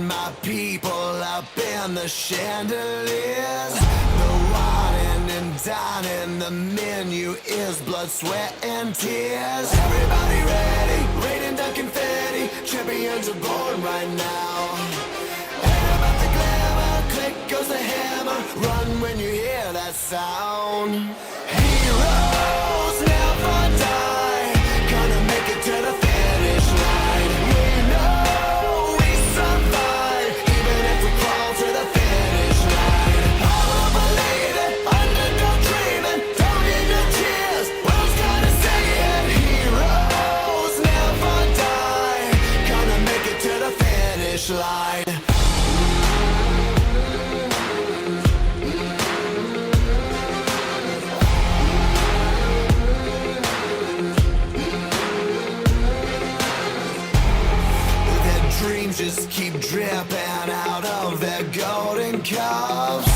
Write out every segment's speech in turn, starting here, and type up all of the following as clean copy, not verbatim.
my people up in the chandeliers. The wine and dining, the menu is blood, sweat, and tears. Everybody ready, raining down confetti. Champions are born right now. Ain't about the glamour, click goes the hammer. Run when you hear that sound. Heroes never die, gonna make it to the finish line. We know we survive, even if we crawl to the finish line. Power believing, underdog dreaming, don't need no tears, world's gonna say it. Heroes never die, gonna make it to the finish line. Dreams just keep dripping out of their golden cups.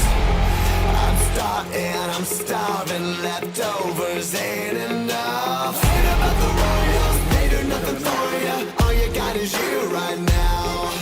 I'm starving, leftovers ain't enough. Ain't about the royals, they do nothing for you. All you got is you right now.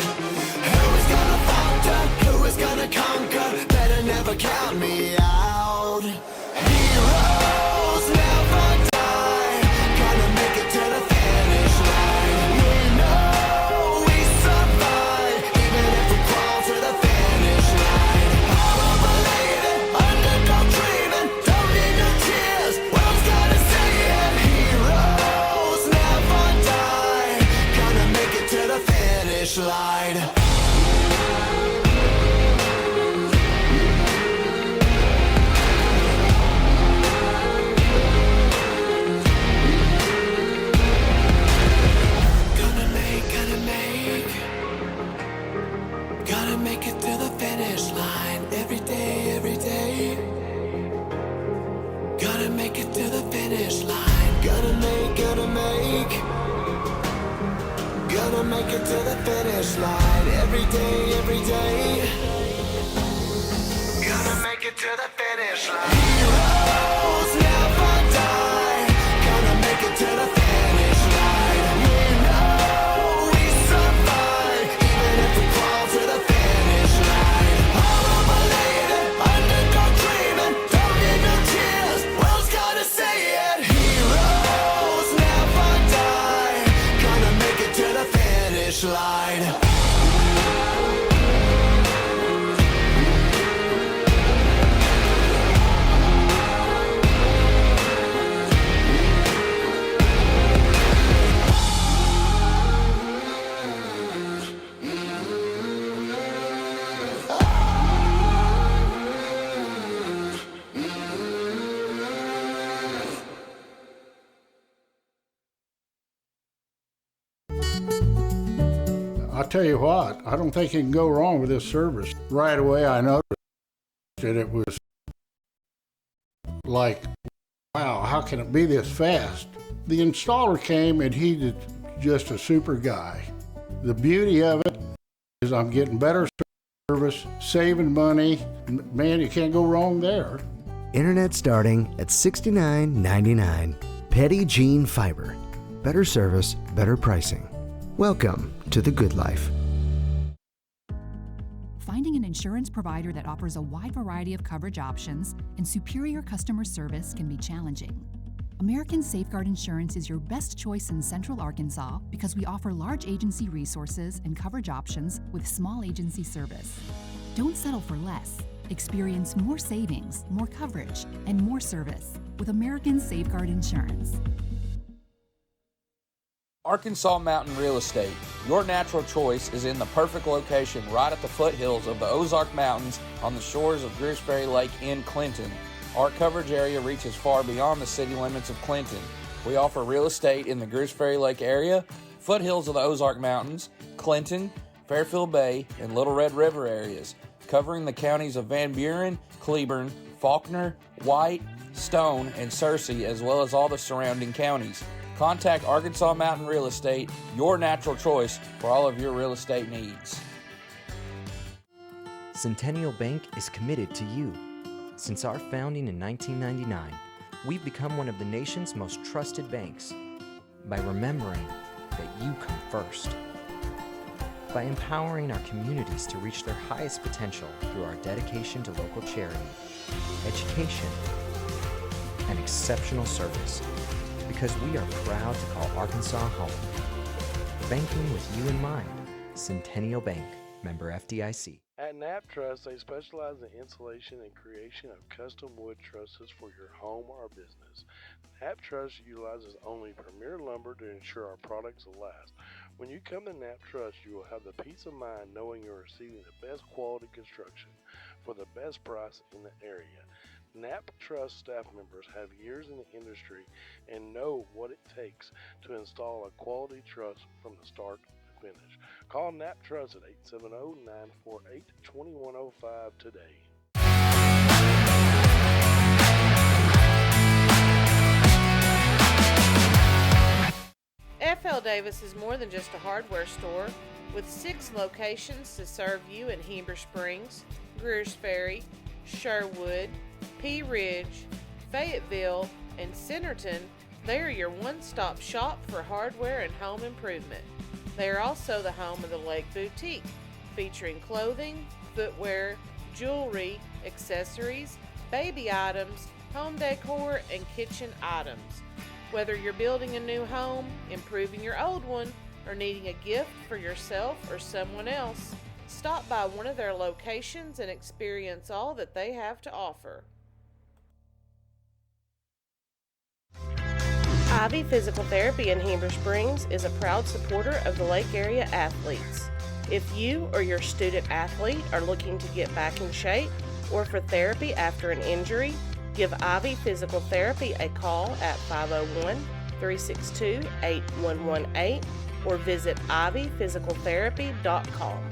Who is gonna falter, who is gonna conquer? Better never count me out. Heroes never die, gonna make it to the finish line. We know we survive, even if we crawl to the finish line. Power believing, underdog dreaming, don't need no tears, world's gonna say it. Heroes never die, gonna make it to the finish line. Gotta make it to the finish line every day, every day. Gotta make it to the finish line. Gotta make it to the finish line every day, every day. Gotta make it to the finish line. Heroes never die. Gotta make it to the finish line. We know we survive, even if we crawl to the finish line. Power believing, underdog dreaming, don't need no tears, world's gotta say it. Heroes never die, gonna make it to the finish line. I'll tell you what, I don't think you can go wrong with this service. Right away I noticed that it was like, wow, how can it be this fast? The installer came and he's just a super guy. The beauty of it is I'm getting better service, saving money. Man, you can't go wrong there. Internet starting at $69.99. Petty Gene Fiber. Better service, better pricing. Welcome to the good life. Finding an insurance provider that offers a wide variety of coverage options and superior customer service can be challenging. American Safeguard Insurance is your best choice in Central Arkansas because we offer large agency resources and coverage options with small agency service. Don't settle for less. Experience more savings, more coverage, and more service with American Safeguard Insurance. Arkansas Mountain Real Estate. Your natural choice is in the perfect location right at the foothills of the Ozark Mountains on the shores of Gooseberry Lake in Clinton. Our coverage area reaches far beyond the city limits of Clinton. We offer real estate in the Gooseberry Lake area, foothills of the Ozark Mountains, Clinton, Fairfield Bay, and Little Red River areas, covering the counties of Van Buren, Cleburne, Faulkner, White, Stone, and Searcy, as well as all the surrounding counties. Contact Arkansas Mountain Real Estate, your natural choice for all of your real estate needs. Centennial Bank is committed to you. Since our founding in 1999, we've become one of the nation's most trusted banks by remembering that you come first. by empowering our communities to reach their highest potential through our dedication to local charity, education, and exceptional service, because we are proud to call Arkansas home. Banking with you in mind. Centennial Bank, member FDIC. At Knapp Truss, they specialize in installation and creation of custom wood trusses for your home or business. Knapp Truss utilizes only premier lumber to ensure our products will last. When you come to Knapp Truss, you will have the peace of mind knowing you're receiving the best quality construction for the best price in the area. Knapp Truss staff members have years in the industry and know what it takes to install a quality truss from the start to finish. Call Knapp Truss at 870-948-2105 today. F.L. Davis is more than just a hardware store. With 6 locations to serve you in Heber Springs, Greers Ferry, Sherwood, Pea Ridge, Fayetteville, and Centerton, they are your one-stop shop for hardware and home improvement. They are also the home of the Lake Boutique, featuring clothing, footwear, jewelry, accessories, baby items, home decor, and kitchen items. Whether you're building a new home, improving your old one, or needing a gift for yourself or someone else, stop by one of their locations and experience all that they have to offer. Ivy Physical Therapy in Heber Springs is a proud supporter of the Lake Area athletes. If you or your student athlete are looking to get back in shape or for therapy after an injury, give Ivy Physical Therapy a call at 501-362-8118 or visit ivyphysicaltherapy.com.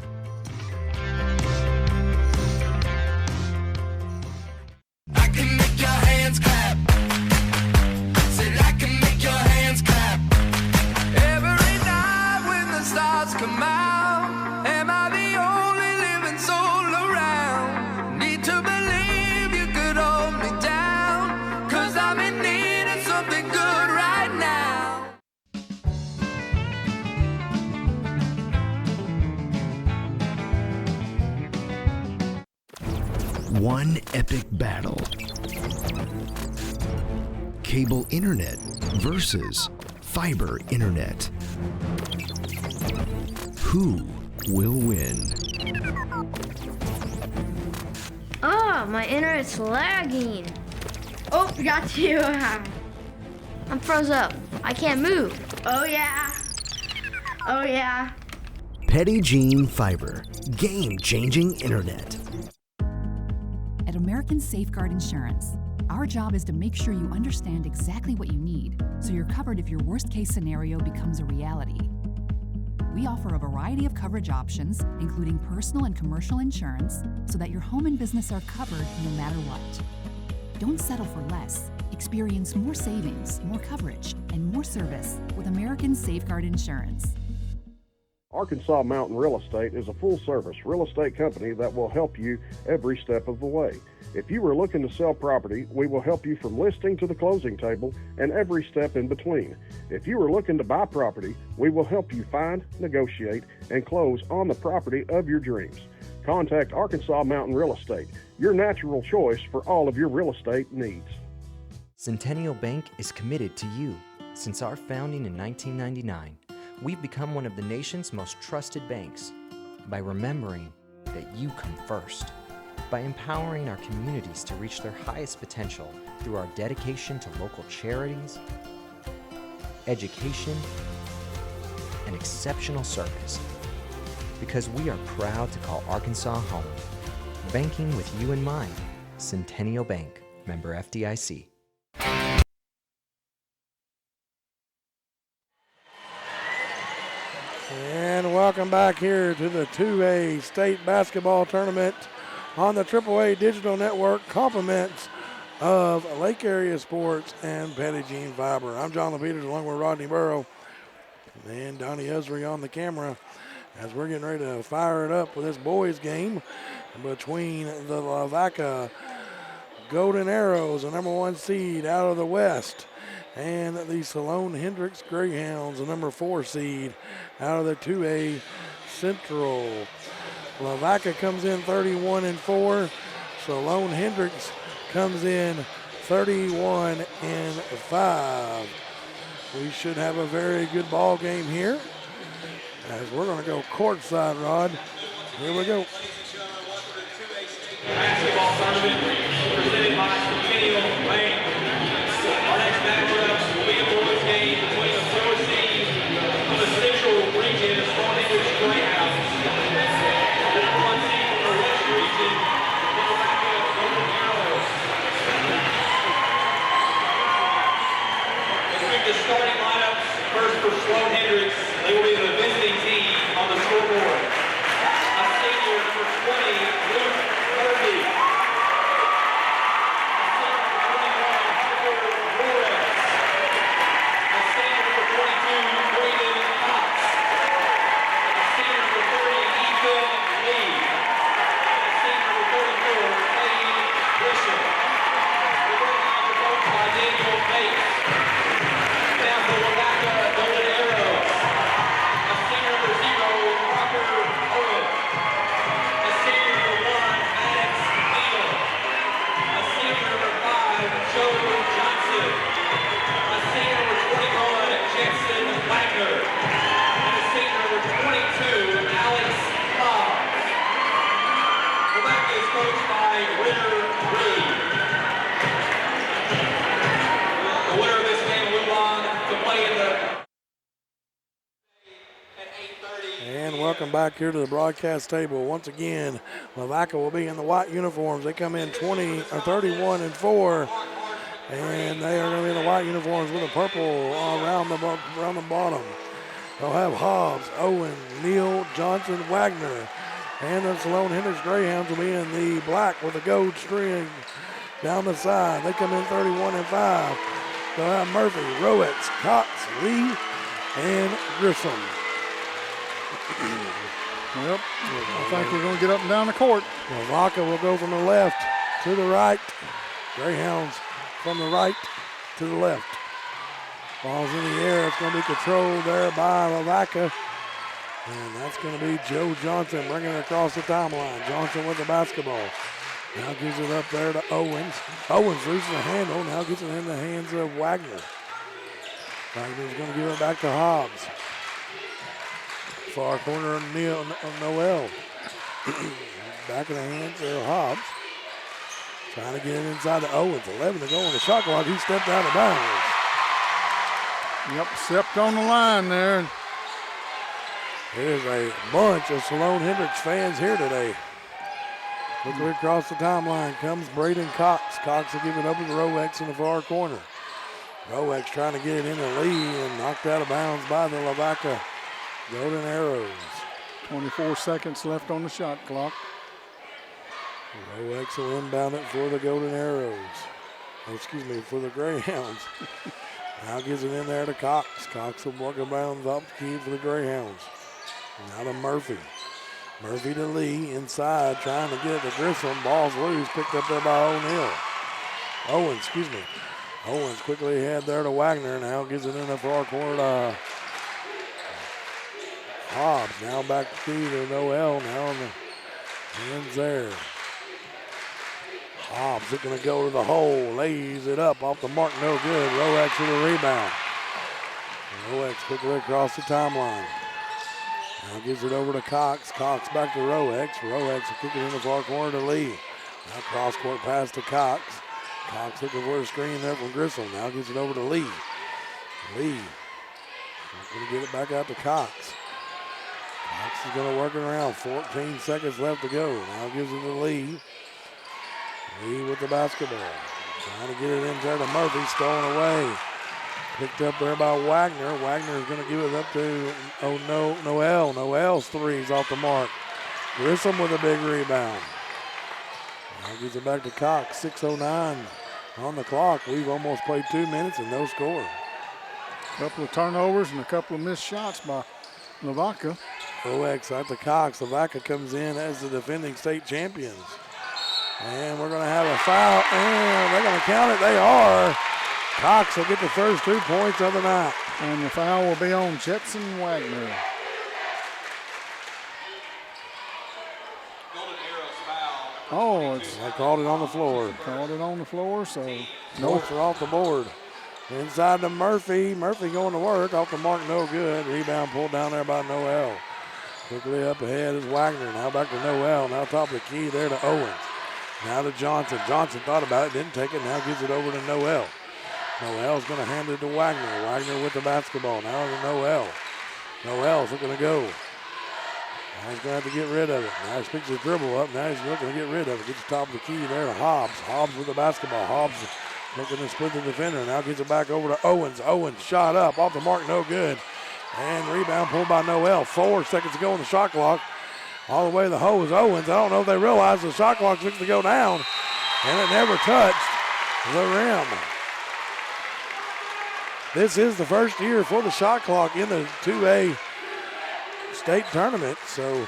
I can make your hands clap. Said I can make your hands clap. Every night when the stars come out, am I the only living soul around? Need to believe you could hold me down, 'cause I'm in need of something good right now. One epic battle. Cable internet versus fiber internet. Who will win? Oh, my internet's lagging. Oh, got you. I'm froze up. I can't move. Oh, yeah. Oh, yeah. Petty Jean Fiber. Game-changing internet. At American Safeguard Insurance, our job is to make sure you understand exactly what you need so you're covered if your worst-case scenario becomes a reality. We offer a variety of coverage options, including personal and commercial insurance, so that your home and business are covered no matter what. Don't settle for less. Experience more savings, more coverage, and more service with American Safeguard Insurance. Arkansas Mountain Real Estate is a full-service real estate company that will help you every step of the way. If you are looking to sell property, we will help you from listing to the closing table and every step in between. If you are looking to buy property, we will help you find, negotiate, and close on the property of your dreams. Contact Arkansas Mountain Real Estate, your natural choice for all of your real estate needs. Centennial Bank is committed to you. Since our founding in 1999, we've become one of the nation's most trusted banks by remembering that you come first, by empowering our communities to reach their highest potential through our dedication to local charities, education, and exceptional service, because we are proud to call Arkansas home. Banking with you in mind. Centennial Bank, member FDIC. And welcome back here to the 2A state basketball tournament on the AAA Digital Network, compliments of Lake Area Sports and Petty Jean Fiber. I'm John LePeters along with Rodney Burrow and Donnie Usry on the camera as we're getting ready to fire it up with this boys game between the Lavaca Golden Arrows, the number 1 seed out of the West, and the Sloan-Hendrix Greyhounds, the number 4 seed out of the 2A Central. Lavaca comes in 31-4. Sloan-Hendrix comes in 31-5. We should have a very good ball game here, as we're going to go courtside, Rod. Here we go. Basketball tournament presented by Centennial Bank. Our next matchup will be a boys game between the pro teams from the Central region, the Sloan-Hendrix Greyhounds, and the number 1 team from the West region, the Lavaca Golden Arrows. Let's read the starting lineups. First for Sloan-Hendrix, they will be the visiting team on the scoreboard. A senior, number 20, Luke Kirby. A senior, number 22, Braden Cox. A senior, number 30, Ethan Lee. A senior, number 34, Clayton Bishop. The Greyhounds are coached by Daniel Bates. Now for Lavaca Golden Arrows. A senior, number 0, Parker Owen. A senior, number 1, Maddox Neal. A senior, number 5, Joe Johnson. A senior, number 21, Jackson Wagner. And a senior, number 22, Alex Hobbs. Lavaca is coached by Ritter Reed. The winner of this game will move on to play in the at 8:30. And welcome back here to the broadcast table. Once again, Lavaca will be in the white uniforms. They come in 31-4, and they are going to be in the white uniforms with a purple around the bottom. They'll have Hobbs, Owen, Neal, Johnson, Wagner, and the Sloan-Hendrix Greyhounds will be in the black with a gold string down the side. They come in 31-5. They'll have Murphy, Rowitz, Cox, Lee, and Grissom. Yep, I think we're going to get up and down the court. Lavaca will go from the left to the right. Greyhounds from the right to the left. Ball's in the air. It's going to be controlled there by Lavaca. And that's going to be Joe Johnson bringing it across the timeline. Johnson with the basketball. Now gives it up there to Owens. Owens loses the handle. Now gets it in the hands of Wagner. Wagner's going to give it back to Hobbs. Far corner, Noel. Back in the hands of Hobbs. Trying to get it inside to Owens. 11 to go on the shot clock. He stepped out of bounds. Yep, stepped on the line there. There's a bunch of Sloan-Hendrix fans here today. Quickly across the timeline comes Braden Cox. Cox will give it over to Rowex in the far corner. Rowex trying to get it into Lee and knocked out of bounds by the Lavaca Golden Arrows. 24 seconds left on the shot clock. Rowex will inbound it for the Golden Arrows. Oh, excuse me, for the Greyhounds. Now gives it in there to Cox. Cox will work around off the key for the Greyhounds. Now to Murphy. Murphy to Lee inside, trying to get it to Grissom. Ball's loose, picked up there by O'Neal. Owens quickly ahead there to Wagner. Now gives it in the far corner to Hobbs. Now back to Noel. Now on the hands there. Hobbs looking to go to the hole. Lays it up off the mark. No good. Rowex with a rebound. Rowex quickly across the timeline. Now gives it over to Cox. Cox back to Rowex. Rowex will kick it in the far corner to Lee. Now cross court pass to Cox. Cox looking for a screen there from Grissom. Now gives it over to Lee. Lee going to get it back out to Cox. Cox is going to work it around. 14 seconds left to go. Now gives it to Lee. Lee with the basketball. Trying to get it in there to Murphy. Stolen away. Picked up there by Wagner. Wagner is going to give it up to Noel. Noel's three's off the mark. Grissom with a big rebound. Now gives it back to Cox. 6:09 on the clock. We've almost played 2 minutes and no score. A couple of turnovers and a couple of missed shots by Lavaca. Rowex out to Cox. Lavaca comes in as the defending state champions. And we're going to have a foul. And they're going to count it. They are. Cox will get the first 2 points of the night. And the foul will be on Jetson Wagner. Oh, They called it on the floor. Called it on the floor, so Points are off the board. Inside to Murphy. Murphy going to work. Off the mark, no good. Rebound pulled down there by Noel. Quickly up ahead is Wagner. Now back to Noel. Now top of the key there to Owens. Now to Johnson. Johnson thought about it, didn't take it. Now gives it over to Noel. Noel's going to hand it to Wagner. Wagner with the basketball. Now to Noel. Noel's looking to go. Now he's going to have to get rid of it. Now he picks his dribble up. Now he's looking to get rid of it. Gets the top of the key there to Hobbs. Hobbs with the basketball. Hobbs looking to split the defender. Now gets it back over to Owens. Owens shot up. Off the mark, no good. And rebound pulled by Noel. 4 seconds to go on the shot clock. All the way to the hole is Owens. I don't know if they realize the shot clock's fixing to go down. And it never touched the rim. This is the first year for the shot clock in the 2A state tournament. So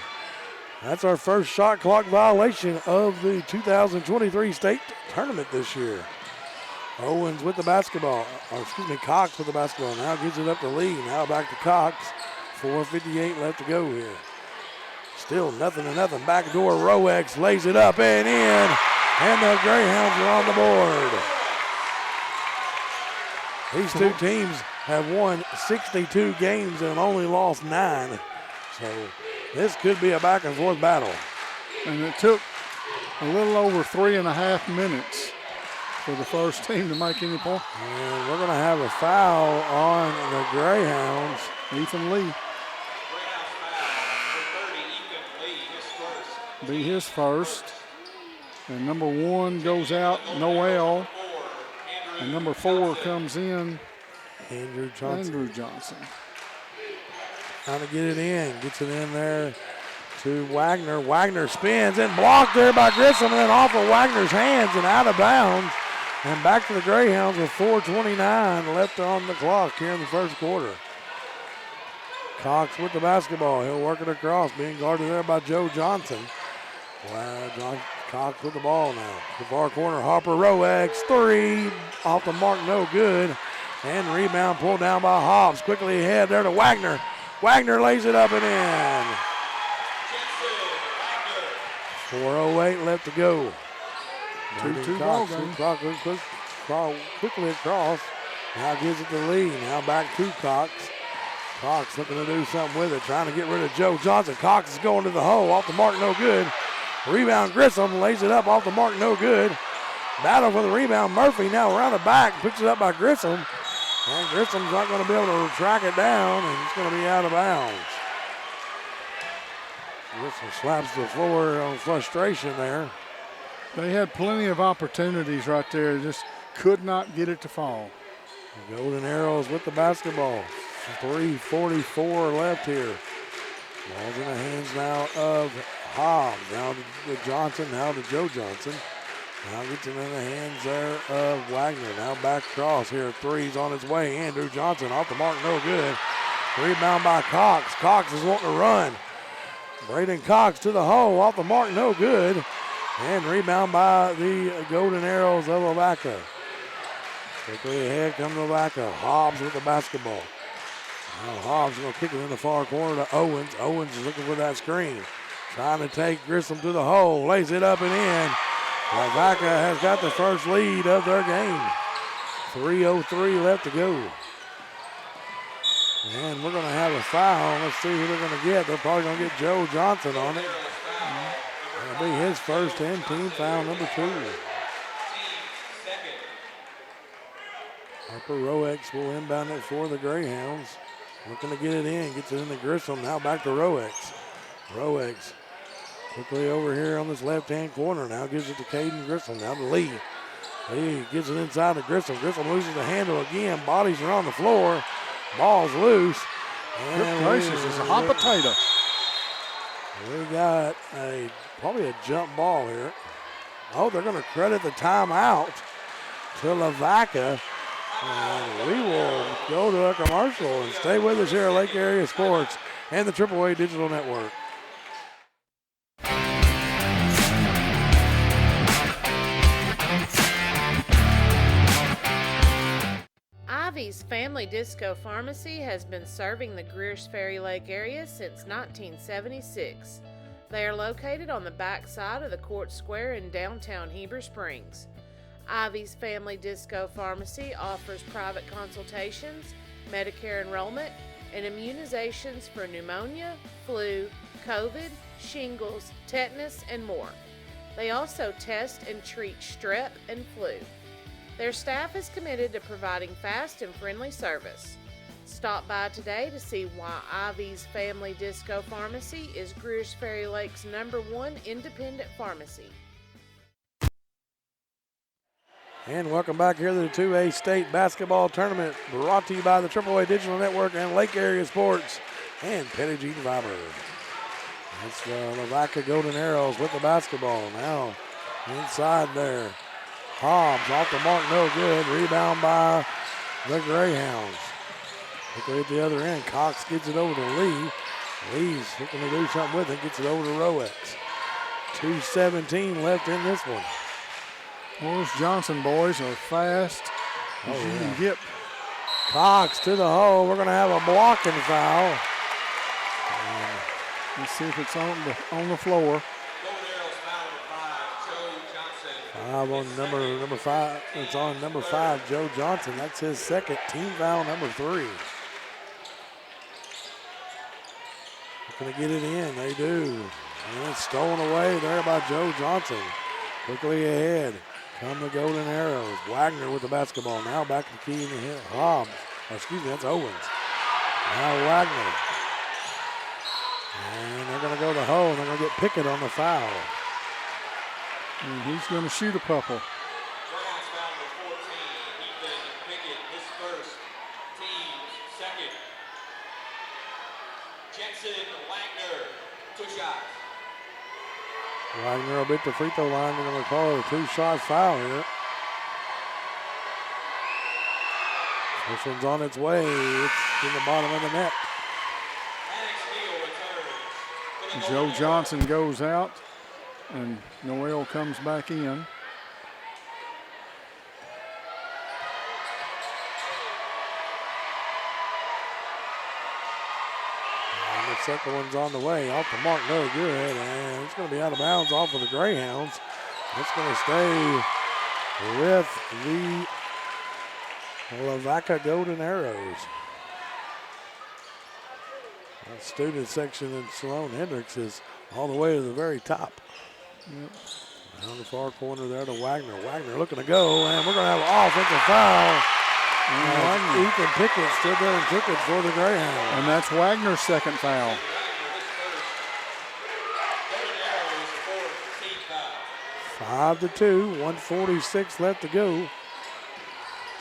that's our first shot clock violation of the 2023 state tournament this year. Owens with the basketball. Cox with the basketball. Now gives it up to Lee. Now back to Cox. 4:58 left to go here. Still nothing to nothing. Backdoor Roex lays it up and in. And the Greyhounds are on the board. These two teams have won 62 games and only lost 9. So this could be a back and forth battle. And it took a little over 3.5 minutes for the first team to make any point. And we're going to have a foul on the Greyhounds. Ethan Lee. Be his first. And number 1 goes out, Noel. And number 4 comes in, Andrew Johnson. Trying to get it in. Gets it in there to Wagner. Wagner spins and blocked there by Grissom, and then off of Wagner's hands and out of bounds. And back to the Greyhounds with 4:29 left on the clock here in the first quarter. Cox with the basketball. He'll work it across, being guarded there by Joe Johnson. Cox with the ball now. The far corner, Harper Roex, 3, off the mark, no good. And rebound pulled down by Hobbs. Quickly ahead there to Wagner. Wagner lays it up and in. 4:08 left to go. 2-2 ball game. Quickly across. Now gives it to Lee. Now back to Cox. Cox looking to do something with it, trying to get rid of Joe Johnson. Cox is going to the hole, off the mark, no good. Rebound, Grissom lays it up, off the mark, no good. Battle for the rebound, Murphy now around the back, picks it up by Grissom. And Grissom's not going to be able to track it down, and it's going to be out of bounds. Grissom slaps the floor on frustration there. They had plenty of opportunities right there, just could not get it to fall. The Golden Arrows with the basketball. 3:44 left here. Ball's in the hands now of Hobbs. Now to Johnson, now to Joe Johnson. Now gets it in the hands there of Wagner. Now back cross here. 3's on its way. Andrew Johnson off the mark, no good. Rebound by Cox. Cox is wanting to run. Braden Cox to the hole, off the mark, no good. And rebound by the Golden Arrows of Lavaca. Quickly ahead comes Lavaca. Hobbs with the basketball. Now Hobbs is going to kick it in the far corner to Owens. Owens is looking for that screen. Trying to take Grissom to the hole. Lays it up and in. Lavaca has got the first lead of their game. 3:03 left to go. And we're going to have a foul. Let's see who they're going to get. They're probably going to get Joe Johnson on it. That'll be his first and team foul number 2. Harper Roex will inbound it for the Greyhounds. Looking to get it in. Gets it into Grissom. Now back to Roex. Roex quickly over here on this left-hand corner. Now gives it to Caden Grissom. Now to Lee. Lee gives it inside to Grissom. Grissom loses the handle again. Bodies are on the floor. Ball's loose. Good gracious, it's a hot potato. We got probably a jump ball here. Oh, they're going to credit the timeout to Lavaca. And we will go to a commercial and stay with us here at Lake Area Sports and the AAA Digital Network. Ivy's Family Disco Pharmacy has been serving the Greers Ferry Lake area since 1976. They are located on the back side of the Court Square in downtown Heber Springs. Ivy's Family Disco Pharmacy offers private consultations, Medicare enrollment, and immunizations for pneumonia, flu, COVID, shingles, tetanus, and more. They also test and treat strep and flu. Their staff is committed to providing fast and friendly service. Stop by today to see why Ivy's Family Disco Pharmacy is Greers Ferry Lake's #1 independent pharmacy. And welcome back here to the 2A State Basketball Tournament, brought to you by the AAA Digital Network and Lake Area Sports and Petty Jean Fiber. It's the Lavaca Golden Arrows with the basketball. Now inside there. Hobbs off the mark, no good. Rebound by the Greyhounds. Quickly at the other end, Cox gets it over to Lee. Lee's looking to do something with it, gets it over to Roex. 2:17 left in this one. Those Johnson boys are fast as you can get. Cox to the hole. We're going to have a blocking foul. Let's see if it's on the floor. Five on number 5. It's on number 5, Joe Johnson. That's his second, team foul number 3. Looking to get it in. They do. And it's stolen away there by Joe Johnson. Quickly ahead. Come the Golden Arrows. Wagner with the basketball. Now back to key in the hill. Hobbs. That's Owens. Now Wagner. And they're going to go to the hole, and they're going to get Pickett on the foul. And he's going to shoot a couple. Greyhounds foul number 14, Ethan Pickett, his first, team's second. Jensen Wagner, 2 shots. Wagner will beat the free throw line. They're going to call it a 2-shot foul here. This one's on its way. It's in the bottom of the net. Joe Johnson goes out, and Noel comes back in. And the second one's on the way. Off the mark, no good. And it's going to be out of bounds off of the Greyhounds. It's going to stay with the Lavaca Golden Arrows. That student section in Sloan-Hendrix is all the way to the very top. Yep. Down the far corner there to Wagner. Wagner looking to go, and we're going to have an offensive foul. And Ethan Pickett stood there and took it for the Greyhounds. And that's Wagner's second foul. 5-2, 1:46 left to go.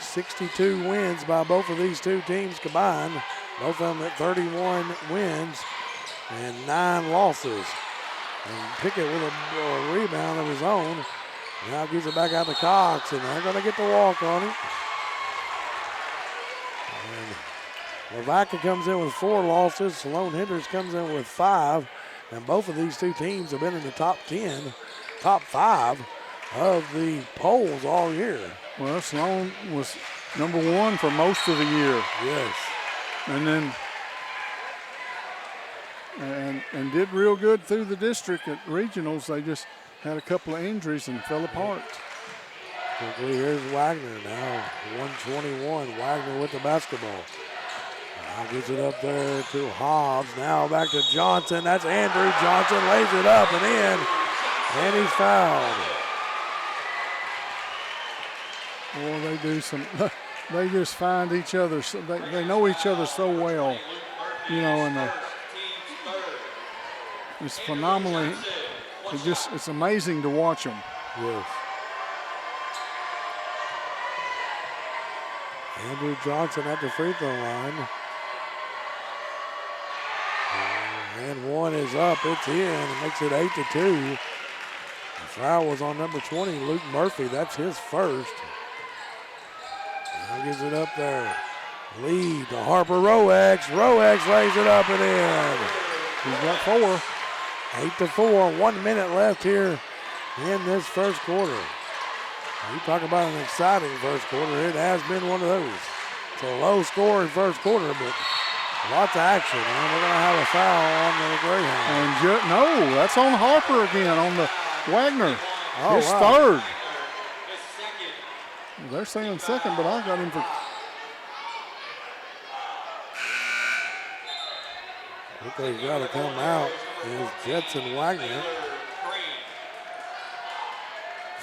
62 wins by both of these two teams combined. Both of them at 31 wins and 9 losses. And Pickett with a rebound of his own. Now gives it back out to Cox, and they're going to get the walk on him. And Lavaca comes in with 4 losses. Sloan-Hendrix comes in with 5. And both of these two teams have been in the top 10, top 5 of the polls all year. Well, Sloan was #1 for most of the year. Yes. And then and did real good through the district at regionals. They just had a couple of injuries and fell apart. Quickly, here's Wagner now. 121. Wagner with the basketball. Now gets it up there to Hobbs. Now back to Johnson. That's Andrew Johnson. Lays it up and in. And he's fouled. Boy, they do some. They just find each other. They know each other so well, you know, and it's phenomenally. It's amazing to watch them. Yes. Andrew Johnson at the free throw line. And one is up. It's in. It makes it 8-2. The foul was on number 20, Luke Murphy. That's his first. Now gives it up there. Lead to Harper Roex. Roex lays it up and in. He's got 4. 8-4. 1 minute left here in this first quarter. You talk about an exciting first quarter. It has been one of those. It's a low scoring first quarter, but Lots of action, and we're going to have a foul on the Greyhound. And no, that's on Harper again, on the Wagner. Oh, his wow. third. They're saying second, but I got him for. What they've got to come out is Jetson Wagner.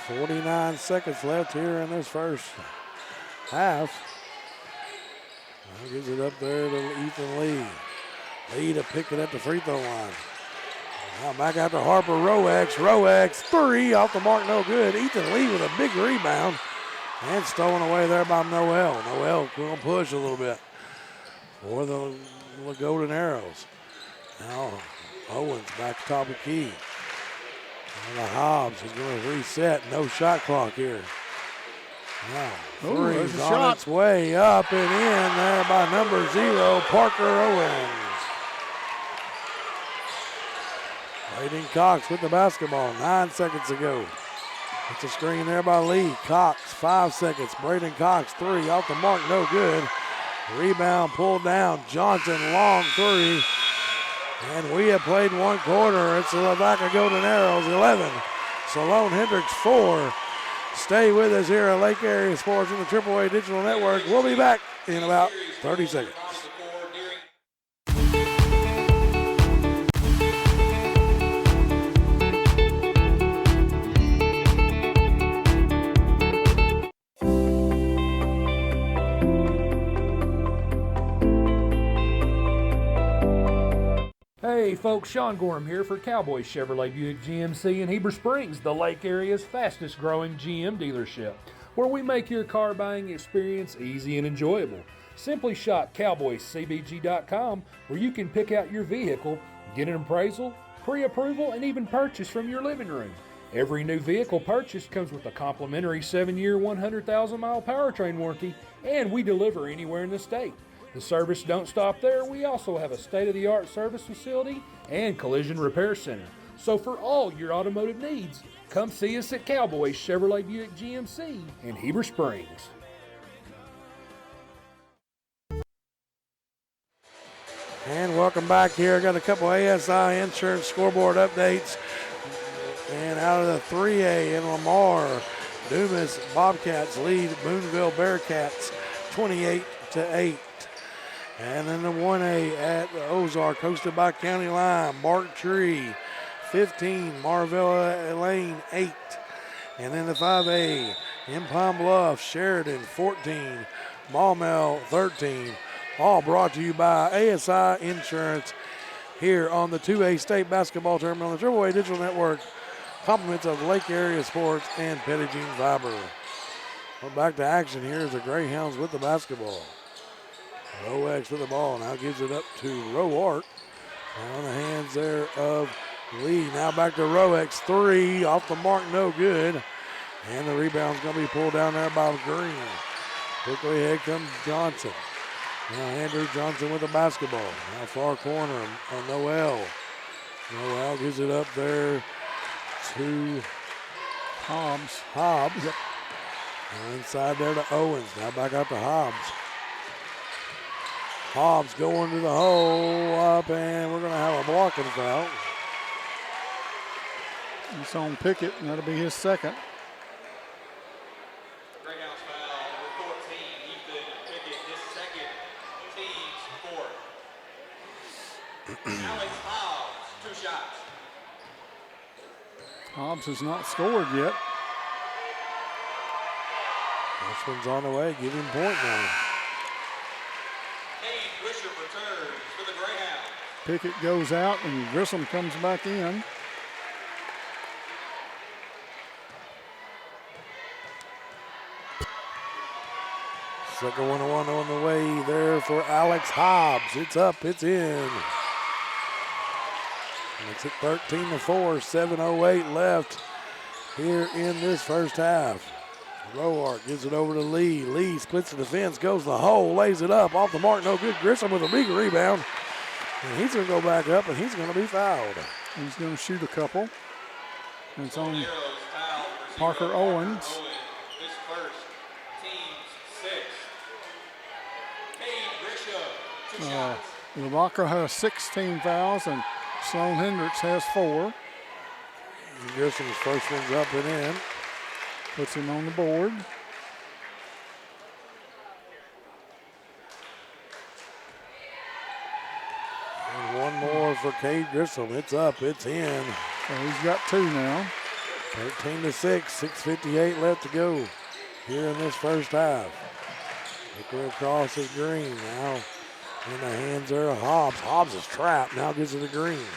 49 seconds left here in this first half. Now gives it up there to Ethan Lee. Lee to pick it at the free throw line. Now back out to Harper. Roex three off the mark, no good. Ethan Lee with a big rebound and stolen away there by Noel. Noel will push a little bit for the Golden Arrows. Now Owens back top of key. And the Hobbs is going to reset. No shot clock here. Now three's on its way up and in there by number 0, Parker Owens. Braden Cox with the basketball, 9 seconds ago. It's a screen there by Lee. Cox, 5 seconds. Braden Cox, three off the mark, no good. Rebound pulled down. Johnson, long three. And we have played 1 quarter. It's the Lavaca Golden Arrows, 11. Sloan-Hendrix, 4. Stay with us here at Lake Area Sports in the AAA Digital Network. We'll be back in about 30 seconds. Hey folks, Sean Gorham here for Cowboy Chevrolet Buick GMC in Heber Springs, the Lake Area's fastest growing GM dealership, where we make your car buying experience easy and enjoyable. Simply shop cowboycbg.com, where you can pick out your vehicle, get an appraisal, pre-approval, and even purchase from your living room. Every new vehicle purchased comes with a complimentary 7-year, 100,000-mile powertrain warranty, and we deliver anywhere in the state. The service don't stop there. We also have a state-of-the-art service facility and collision repair center. So for all your automotive needs, come see us at Cowboy Chevrolet Buick GMC in Heber Springs. And welcome back here. Got a couple ASI Insurance scoreboard updates. And out of the 3A in Lamar, Dumas Bobcats lead Boonville Bearcats 28-8. And then the 1A at the Ozark, hosted by County Line, Bark Tree 15, Marvella Lane 8. And then the 5A in Pine Bluff, Sheridan 14, Maumelle 13. All brought to you by ASI Insurance here on the 2A State Basketball Tournament on the AAA Digital Network. Compliments of Lake Area Sports and Petit Jean Fiber. We're back to action here as the Greyhounds with the basketball. Roex with the ball, now gives it up to Roark. On the hands there of Lee. Now back to Roex, three off the mark, no good. And the rebound's going to be pulled down there by Green. Quickly ahead comes Johnson. Now Andrew Johnson with the basketball. Now far corner on Noel. Noel gives it up there to Hobbs. Yep. Now inside there to Owens. Now back out to Hobbs. Hobbs going to the hole up, and we're going to have a blocking foul. It's on Pickett, and that'll be his second. Greyhounds foul number 14, Ethan Pickett, his second, team's fourth. Alex Hobbs, 2 shots. Hobbs has not scored yet. This one's on the way. Give him point now. Pickett goes out, and Grissom comes back in. Second 1-1 on the way there for Alex Hobbs. It's up, it's in. Makes it 13-4, 7:08 left here in this first half. Roark gives it over to Lee. Lee splits the defense, goes to the hole, lays it up, off the mark, no good. Grissom with a big rebound. And he's going to go back up, and he's going to be fouled. He's going to shoot a couple. And it's on Parker Owens. His first, team's 6th. Cade Bishop, 2 shots. Lavaca has 16 fouls, and Sloan-Hendrix has 4. Grissom's first one's up and in. Puts him on the board. And one more for Cade Grissom. It's up, it's in. So he's got 2 now. 13-6, 6:58 left to go here in this first half. Quickly across is Green. Now in the hands there of Hobbs. Hobbs is trapped. Now gives it to Green.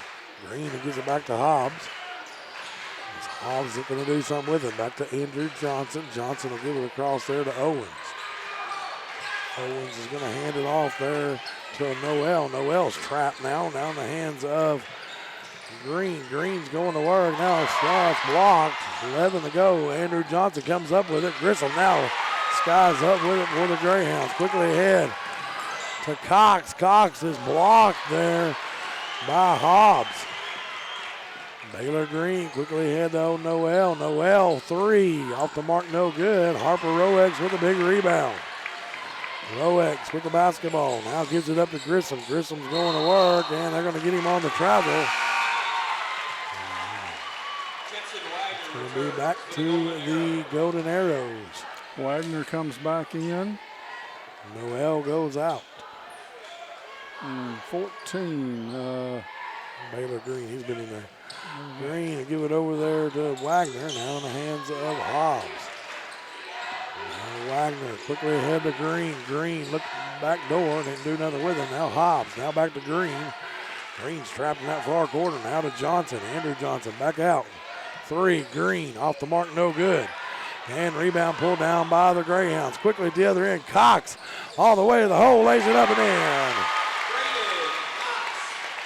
Green gives it back to Hobbs. Hobbs is going to do something with it. Back to Andrew Johnson. Johnson will give it across there to Owens. Owens is going to hand it off there to Noel. Noel's trapped now in the hands of Green. Green's going to work. Now shot's blocked. 11 to go. Andrew Johnson comes up with it. Grissom now skies up with it for the Greyhounds. Quickly ahead to Cox. Cox is blocked there by Hobbs. Baylor Green quickly ahead to Noel. Noel 3 off the mark, no good. Harper Roex with a big rebound. Roex with the basketball. Now gives it up to Grissom. Grissom's going to work, and they're going to get him on the travel. It's going to be back to the Golden Arrows. Wagner comes back in. Noel goes out. 14. Baylor Green, he's been in there. Green will give it over there to Wagner. Now in the hands of Hobbs. Now Wagner quickly ahead to Green. Green looked back door, didn't do nothing with him. Now Hobbs, now back to Green. Green's trapped in that far corner. Now to Johnson. Andrew Johnson back out. 3, Green off the mark, no good. And rebound pulled down by the Greyhounds. Quickly at the other end, Cox all the way to the hole, lays it up and in.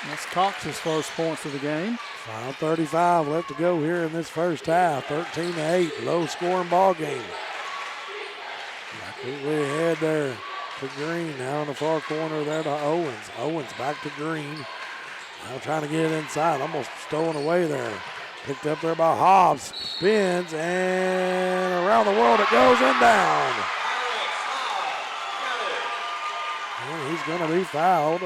That's Cox's first points of the game. 5:35 left to go here in this first half. 13-8, low scoring ball game. Quickly ahead there to Green. Now in the far corner there to Owens. Owens back to Green. Now trying to get it inside. Almost stolen away there. Picked up there by Hobbs. Spins and around the world it goes and down. And he's going to be fouled.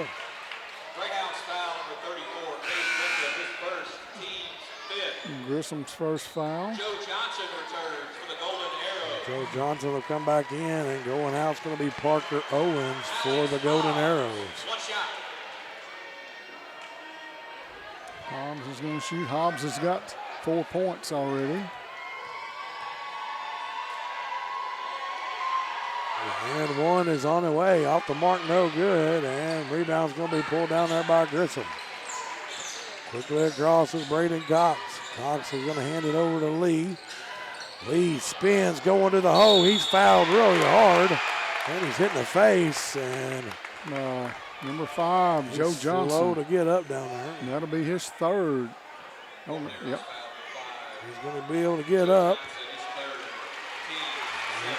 Grissom's first foul. Joe Johnson returns for the Golden Arrows. Joe Johnson will come back in, and going out is going to be Parker Owens for the Golden Arrows. One shot. Hobbs is going to shoot. Hobbs has got 4 points already. And one is on the way. Off the mark, no good. And rebound's going to be pulled down there by Grissom. Quickly across is Braden Cox. Cox is going to hand it over to Lee. Lee spins, going to the hole. He's fouled really hard. And he's hitting the face. And number 5, Joe Johnson. Slow to get up down there. And that'll be his third. Oh, yep. He's going to be able to get up.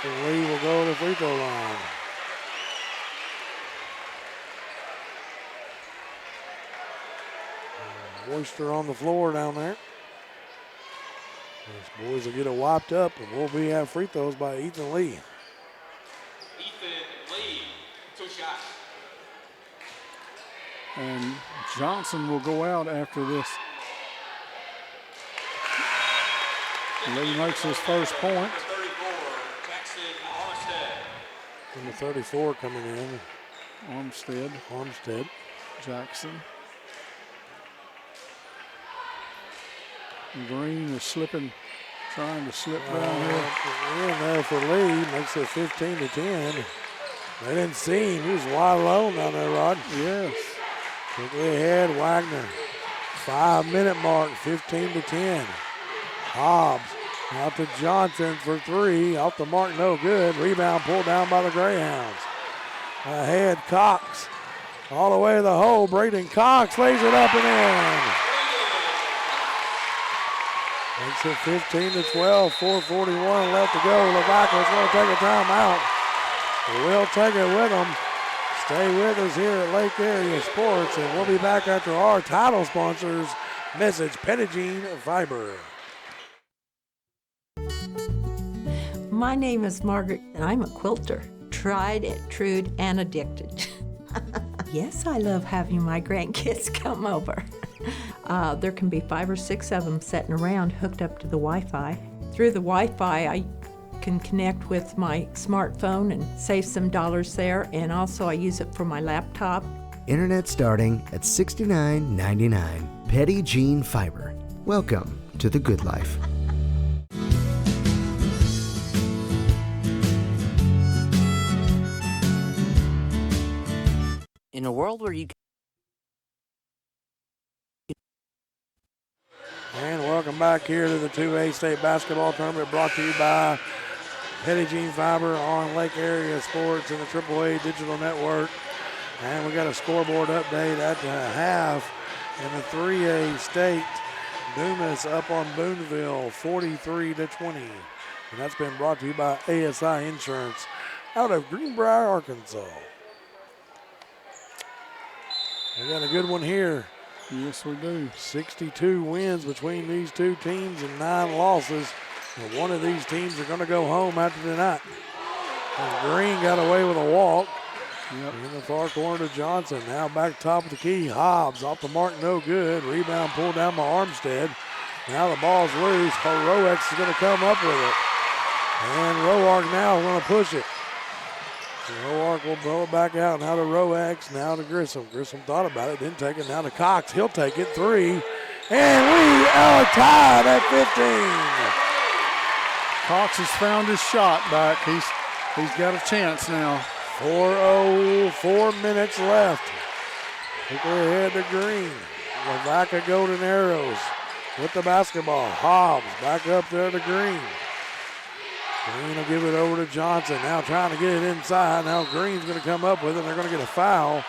And Lee will go to the free throw line. Moisture on the floor down there. These boys will get it wiped up, and we'll be at free throws by Ethan Lee. Ethan Lee, 2 shots. And Johnson will go out after this. Lee makes his first point. 34, Jackson Armstead. Number 34 coming in. Armstead. Jackson. Green is slipping, trying to slip down here. In there for Lee, makes it 15-10. They didn't see him. He was wide alone down there, Rod. Yes. Quickly ahead, Wagner. 5-minute mark, 15-10. Hobbs out to Johnson for 3. Off the mark, no good. Rebound pulled down by the Greyhounds. Ahead, Cox. All the way to the hole. Braden Cox lays it up and in. Makes it 15-12, 4:41 left to go. Lavaca is going to take a timeout. We'll take it with them. Stay with us here at Lake Area Sports, and we'll be back after our title sponsors message, Pettigene Fiber. My name is Margaret, and I'm a quilter. Tried, true, and addicted. Yes, I love having my grandkids come over. There can be 5 or 6 of them sitting around hooked up to the Wi-Fi. Through the Wi-Fi, I can connect with my smartphone and save some dollars there, and also I use it for my laptop. Internet starting at $69.99. Petit Jean Fiber. Welcome to the good life. In a world where you And welcome back here to the 2A State Basketball Tournament, brought to you by Petit Jean Fiber on Lake Area Sports and the AAA Digital Network. And we got a scoreboard update at the half in the 3A State. Dumas up on Boonville 43-20. And that's been brought to you by ASI Insurance out of Greenbrier, Arkansas. We got a good one here. Yes, we do. 62 wins between these two teams and 9 losses. And one of these teams are going to go home after tonight. And Green got away with a walk. Yep. In the far corner to Johnson. Now back top of the key. Hobbs off the mark, no good. Rebound pulled down by Armstead. Now the ball's loose. Heroics is going to come up with it. And Roark now is going to push it. Roark will blow it back out. Now to Roex, now to Grissom. Grissom thought about it, didn't take it. Now to Cox. He'll take it. 3. And we are tied at 15. Cox has found his shot back. He's got a chance now. 4 minutes left. Quickly ahead to Green. Lavaca Golden Arrows with the basketball. Hobbs back up there to Green. Green will give it over to Johnson. Now trying to get it inside. Now Green's going to come up with it. They're going to get a foul.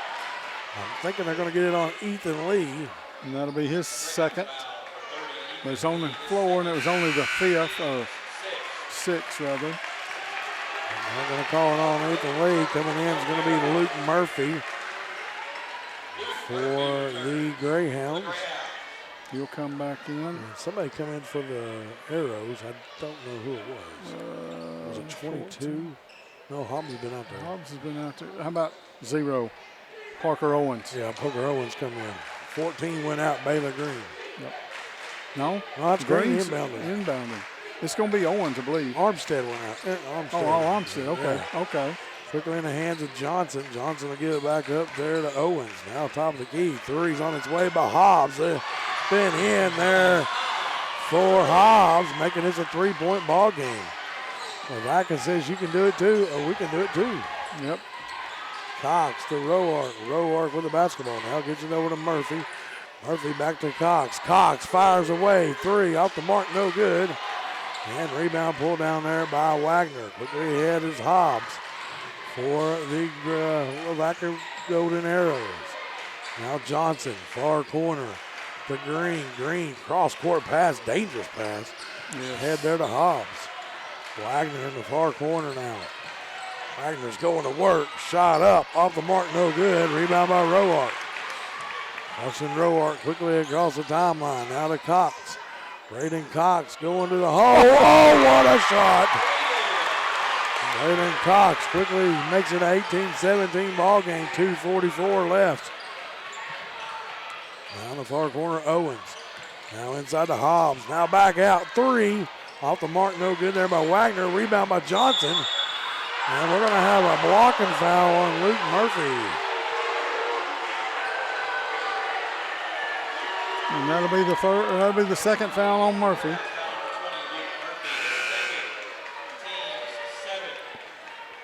I'm thinking they're going to get it on Ethan Lee. And that'll be his second. But it's on the floor, and it was only the 5th, or 6th, rather. They're going to call it on Ethan Lee. Coming in is going to be Luke Murphy for the Greyhounds. He'll come back in. And somebody come in for the Arrows. I don't know who it was. Was it 22? No, Hobbs has been out there. Hobbs has been out there. How about 0? Parker Owens. Yeah, Parker Owens come in. 14 went out, Baylor Green. Yep. No? That's Green Green's inbounding. It's going to be Owens, I believe. Armstead went out. Armstead. Okay, Yeah. okay. Quickly in the hands of Johnson. Johnson will get it back up there to Owens. Now top of the key. 3's on its way by Hobbs. Been in there for Hobbs, making this a 3-point ball game. Lavaca says you can do it too, or we can do it too. Yep. Cox to Roark. Roark with the basketball now. Gets it over to Murphy. Murphy back to Cox. Cox fires away. 3 off the mark, no good. And rebound pulled down there by Wagner. Quickly ahead is Hobbs for the Lavaca Golden Arrows. Now Johnson, far corner to Green. Green, cross-court pass, dangerous pass. Yes. Head there to Hobbs. Wagner in the far corner now. Wagner's going to work. Shot up, off the mark, no good. Rebound by Roark. Austin Roark quickly across the timeline. Now to Cox. Braden Cox going to the hole. Oh, what a shot! Braden Cox quickly makes it an 18-17 ball game. 2:44 left. Now in the far corner, Owens. Now inside to Hobbs. Now back out. 3 off the mark, no good there by Wagner. Rebound by Johnson. And we're going to have a blocking foul on Luke Murphy. And that'll be the second foul on Murphy.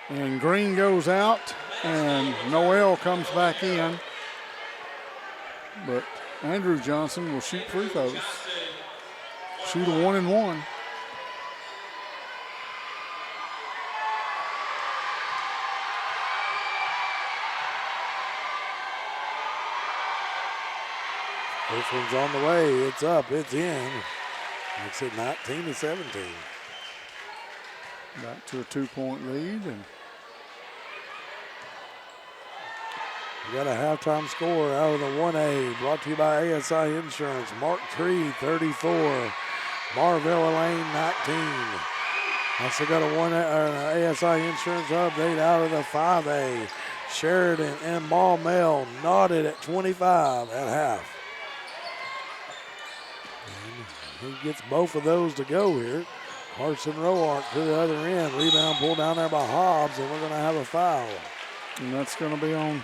And Green goes out, and Noel comes back in. But Andrew Johnson will shoot free throws. Shoot a 1-and-1. This one's on the way. It's up. It's in. Makes it 19-17. Back to a 2-point lead. And we got a halftime score out of the 1A, brought to you by ASI Insurance. Mark Tree, 34. Marvell Lane, 19. Also got an ASI Insurance update out of the 5A. Sheridan and Maumelle knotted at 25 at half. And he gets both of those to go here. Carson Roark to the other end. Rebound pulled down there by Hobbs, and we're going to have a foul. And that's going to be on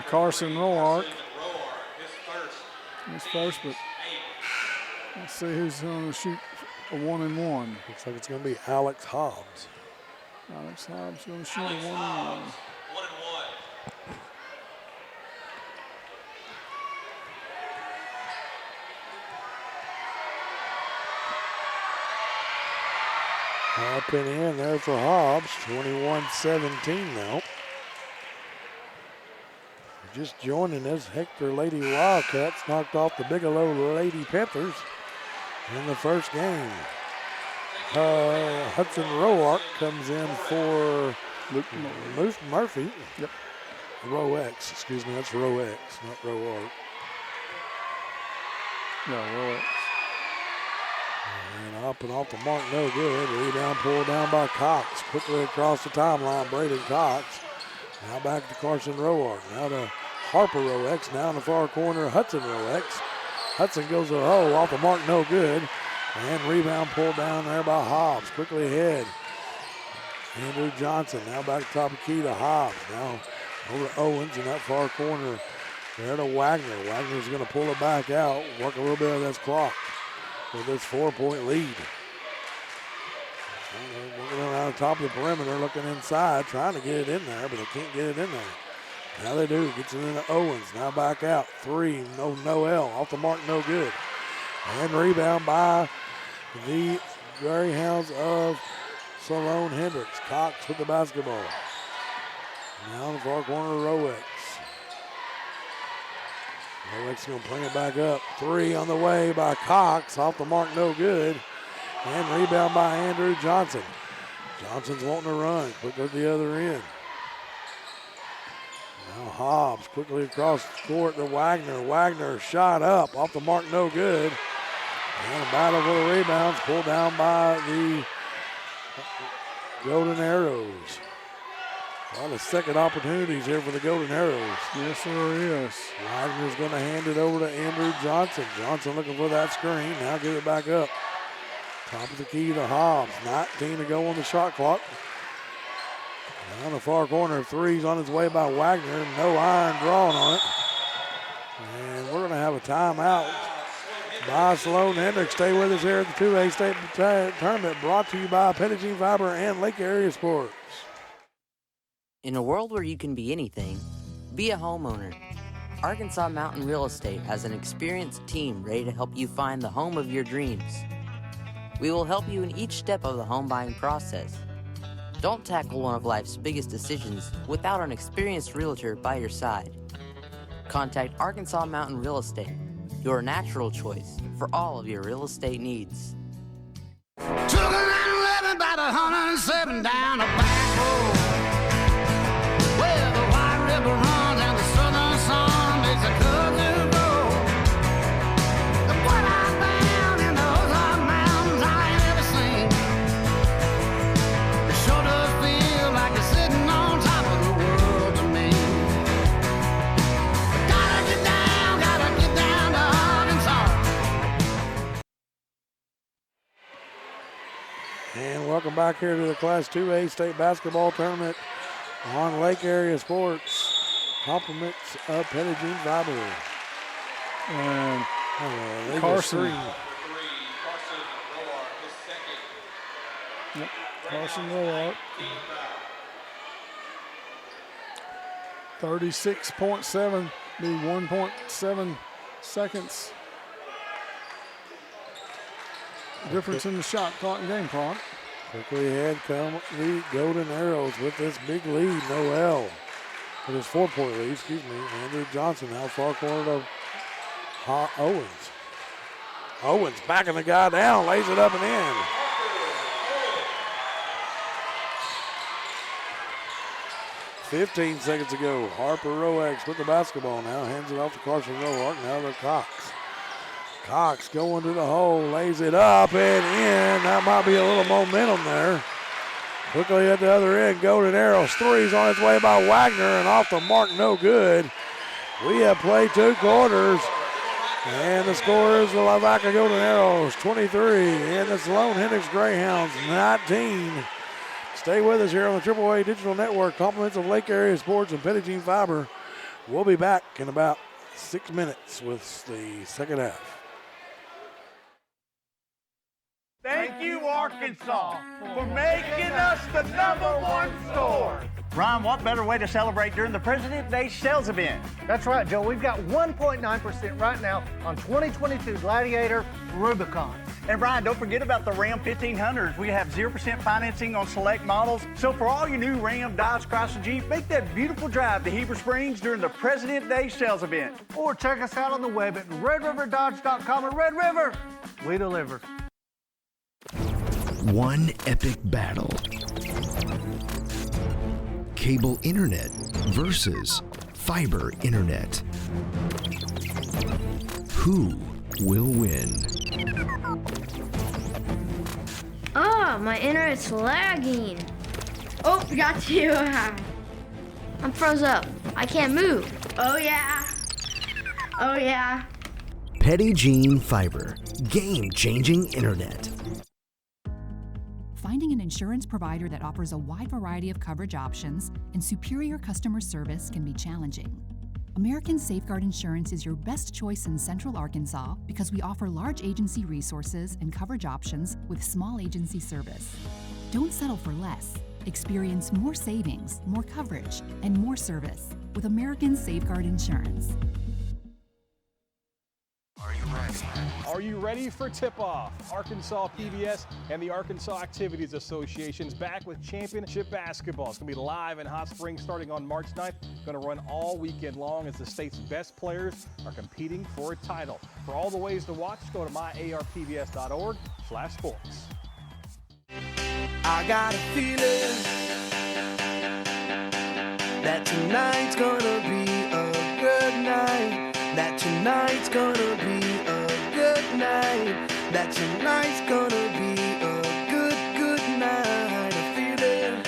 Carson Roark. His first, but let's see who's going to shoot a 1-and-1. Looks like it's going to be Alex Hobbs. Alex Hobbs going to shoot a 1-and-1. Up and in there for Hobbs, 21-17 now. Just joining us, Hector Lady Wildcats knocked off the Bigelow Lady Panthers in the first game. Hudson Roark comes in for Luke Murphy. Yep. Row X, excuse me, that's Row X, not Roark. Yeah, Row X. And up and off the mark, no good. Rebound pulled down by Cox. Quickly across the timeline, Braden Cox. Now back to Carson Roark. Now to Harper Row X. Now in the far corner, Hudson Row X. Hudson goes to the hole, off the mark, no good. And rebound pulled down there by Hobbs. Quickly ahead. Andrew Johnson now back to top of key to Hobbs. Now over to Owens in that far corner. There to Wagner. Wagner's going to pull it back out, work a little bit of this clock with this 4-point lead. Working around the top of the perimeter, looking inside, trying to get it in there, but they can't get it in there. Now they do. Gets it into Owens. Now back out. 3. No Noel. Off the mark. No good. And rebound by the Greyhounds of Sloan-Hendrix. Cox with the basketball. Now in the far corner of Rowex. Rowex going to bring it back up. 3 on the way by Cox. Off the mark. No good. And rebound by Andrew Johnson. Johnson's wanting to run. Quickly at the other end. Now Hobbs quickly across the court to Wagner. Wagner shot up. Off the mark, no good. And a battle for the rebounds. Pulled down by the Golden Arrows. A lot of second opportunities here for the Golden Arrows. Yes, there is. Wagner's going to hand it over to Andrew Johnson. Johnson looking for that screen. Now get it back up. Top of the key to Hobbs. 19 to go on the shot clock. Now in the far corner, 3's on his way by Wagner. No iron drawn on it. And we're going to have a timeout by Sloan-Hendrix. Stay with us here at the 2A State Tournament, brought to you by Pettigene Fiber and Lake Area Sports. In a world where you can be anything, be a homeowner. Arkansas Mountain Real Estate has an experienced team ready to help you find the home of your dreams. We will help you in each step of the home buying process. Don't tackle one of life's biggest decisions without an experienced realtor by your side. Contact Arkansas Mountain Real Estate, your natural choice for all of your real estate needs. Took a 911 about 107 down a back road, where the White River runs and the southern sun makes a country road. Look what I found in those hot mountains I ain't ever seen. It sure does feel like it's sitting on top of the world to me. Gotta get down to Arkansas. And welcome back here to the Class 2A State Basketball Tournament on Lake Area Sports. Compliments of Pettigene Fiber. And Carson. Yep, Carson Roark. 36.7, be 1.7 seconds. Difference in the shot clock and game clock. Quickly ahead come the Golden Arrows with this big lead. Noel with his 4-point lead, excuse me. Andrew Johnson now far corner to Owens. Owens backing the guy down, lays it up and in. "15 seconds to go. Harper Roex with the basketball now. Hands it off to Carson Roark. Now to Cox. Cox going to the hole, lays it up and in. That might be a little momentum there. Quickly at the other end, Golden Arrows. Three's on its way by Wagner and off the mark, no good. We have played 2 quarters. And the score is the Lavaca Golden Arrows 23 and the Sloan-Hendrix Greyhounds 19. Stay with us here on the AAA Digital Network, compliments of Lake Area Sports and Petit Jean Fiber. We'll be back in about 6 minutes with the second half. Thank you, Arkansas, for making us the #1 store. Ron, what better way to celebrate during the President's Day sales event? That's right, Joe. We've got 1.9% right now on 2022 Gladiator Rubicon. And Brian, don't forget about the Ram 1500s. We have 0% financing on select models. So for all your new Ram, Dodge, Chrysler, Jeep, make that beautiful drive to Heber Springs during the President's Day sales event. Or check us out on the web at redriverdodge.com. At Red River, we deliver. One epic battle. Cable internet versus fiber internet. Who will win? Oh, my internet's lagging. Oh, got you. I'm froze up. I can't move. Oh, yeah. Oh, yeah. Petit Jean Fiber. Game-changing internet. Finding an insurance provider that offers a wide variety of coverage options and superior customer service can be challenging. American Safeguard Insurance is your best choice in Central Arkansas because we offer large agency resources and coverage options with small agency service. Don't settle for less. Experience more savings, more coverage, and more service with American Safeguard Insurance. Are you ready for tip-off? Arkansas PBS and the Arkansas Activities Association's back with championship basketball. It's going to be live in Hot Springs starting on March 9th. Going to run all weekend long as the state's best players are competing for a title. For all the ways to watch, go to myarpbs.org/sports. I got a feeling that tonight's gonna be a good night. That tonight's gonna be a good night. That tonight's gonna be a good night. A feeling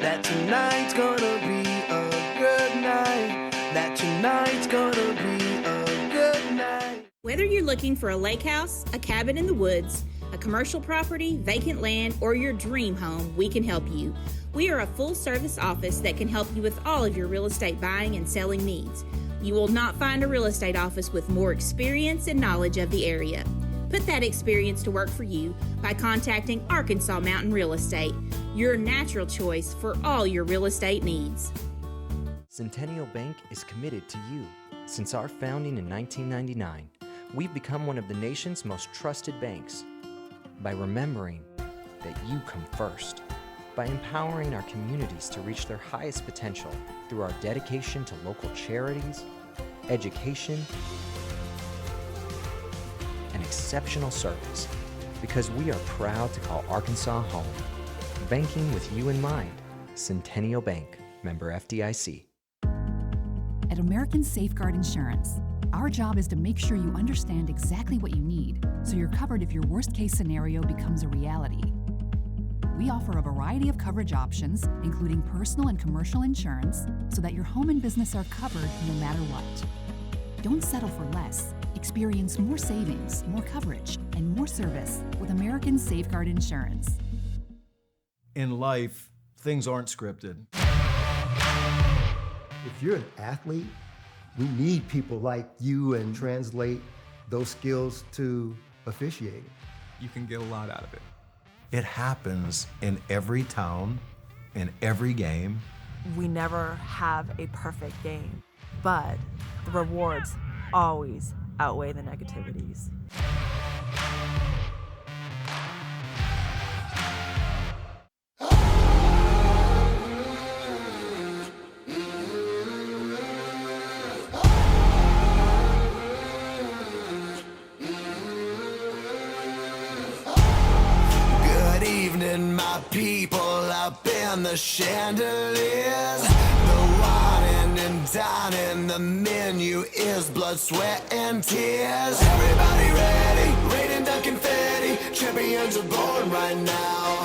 that tonight's gonna be a good night. That tonight's gonna be a good night. Whether you're looking for a lake house, a cabin in the woods, a commercial property, vacant land, or your dream home, we can help you. We are a full-service office that can help you with all of your real estate buying and selling needs. You will not find a real estate office with more experience and knowledge of the area. Put that experience to work for you by contacting Arkansas Mountain Real Estate, your natural choice for all your real estate needs. Centennial Bank is committed to you. Since our founding in 1999, we've become one of the nation's most trusted banks. By remembering that you come first. By empowering our communities to reach their highest potential through our dedication to local charities, education, and exceptional service, because we are proud to call Arkansas home. Banking with you in mind. Centennial Bank, member FDIC. At American Safeguard Insurance, our job is to make sure you understand exactly what you need so you're covered if your worst-case scenario becomes a reality. We offer a variety of coverage options, including personal and commercial insurance, so that your home and business are covered no matter what. Don't settle for less. Experience more savings, more coverage, and more service with American Safeguard Insurance. In life, things aren't scripted. If you're an athlete, we need people like you and translate those skills to officiating. You can get a lot out of it. It happens in every town, in every game. We never have a perfect game, but the rewards always outweigh the negativities. My people up in the chandeliers, the wine and dining, the menu is blood, sweat, and tears. Everybody ready, raining down confetti, champions are born right now.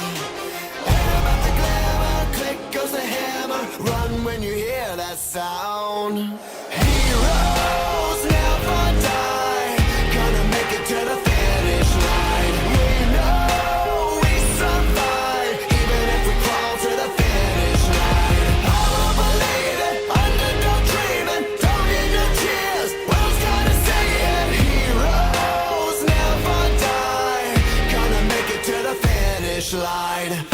Ain't about the glamour, click goes the hammer. Run when you hear that sound. Heroes never die, gonna make it to the finish line. We know we survive, even if we crawl to the finish line. All believe it, underdog dreaming, don't need no tears, world's gonna say it. Heroes never die, gonna make it to the finish line.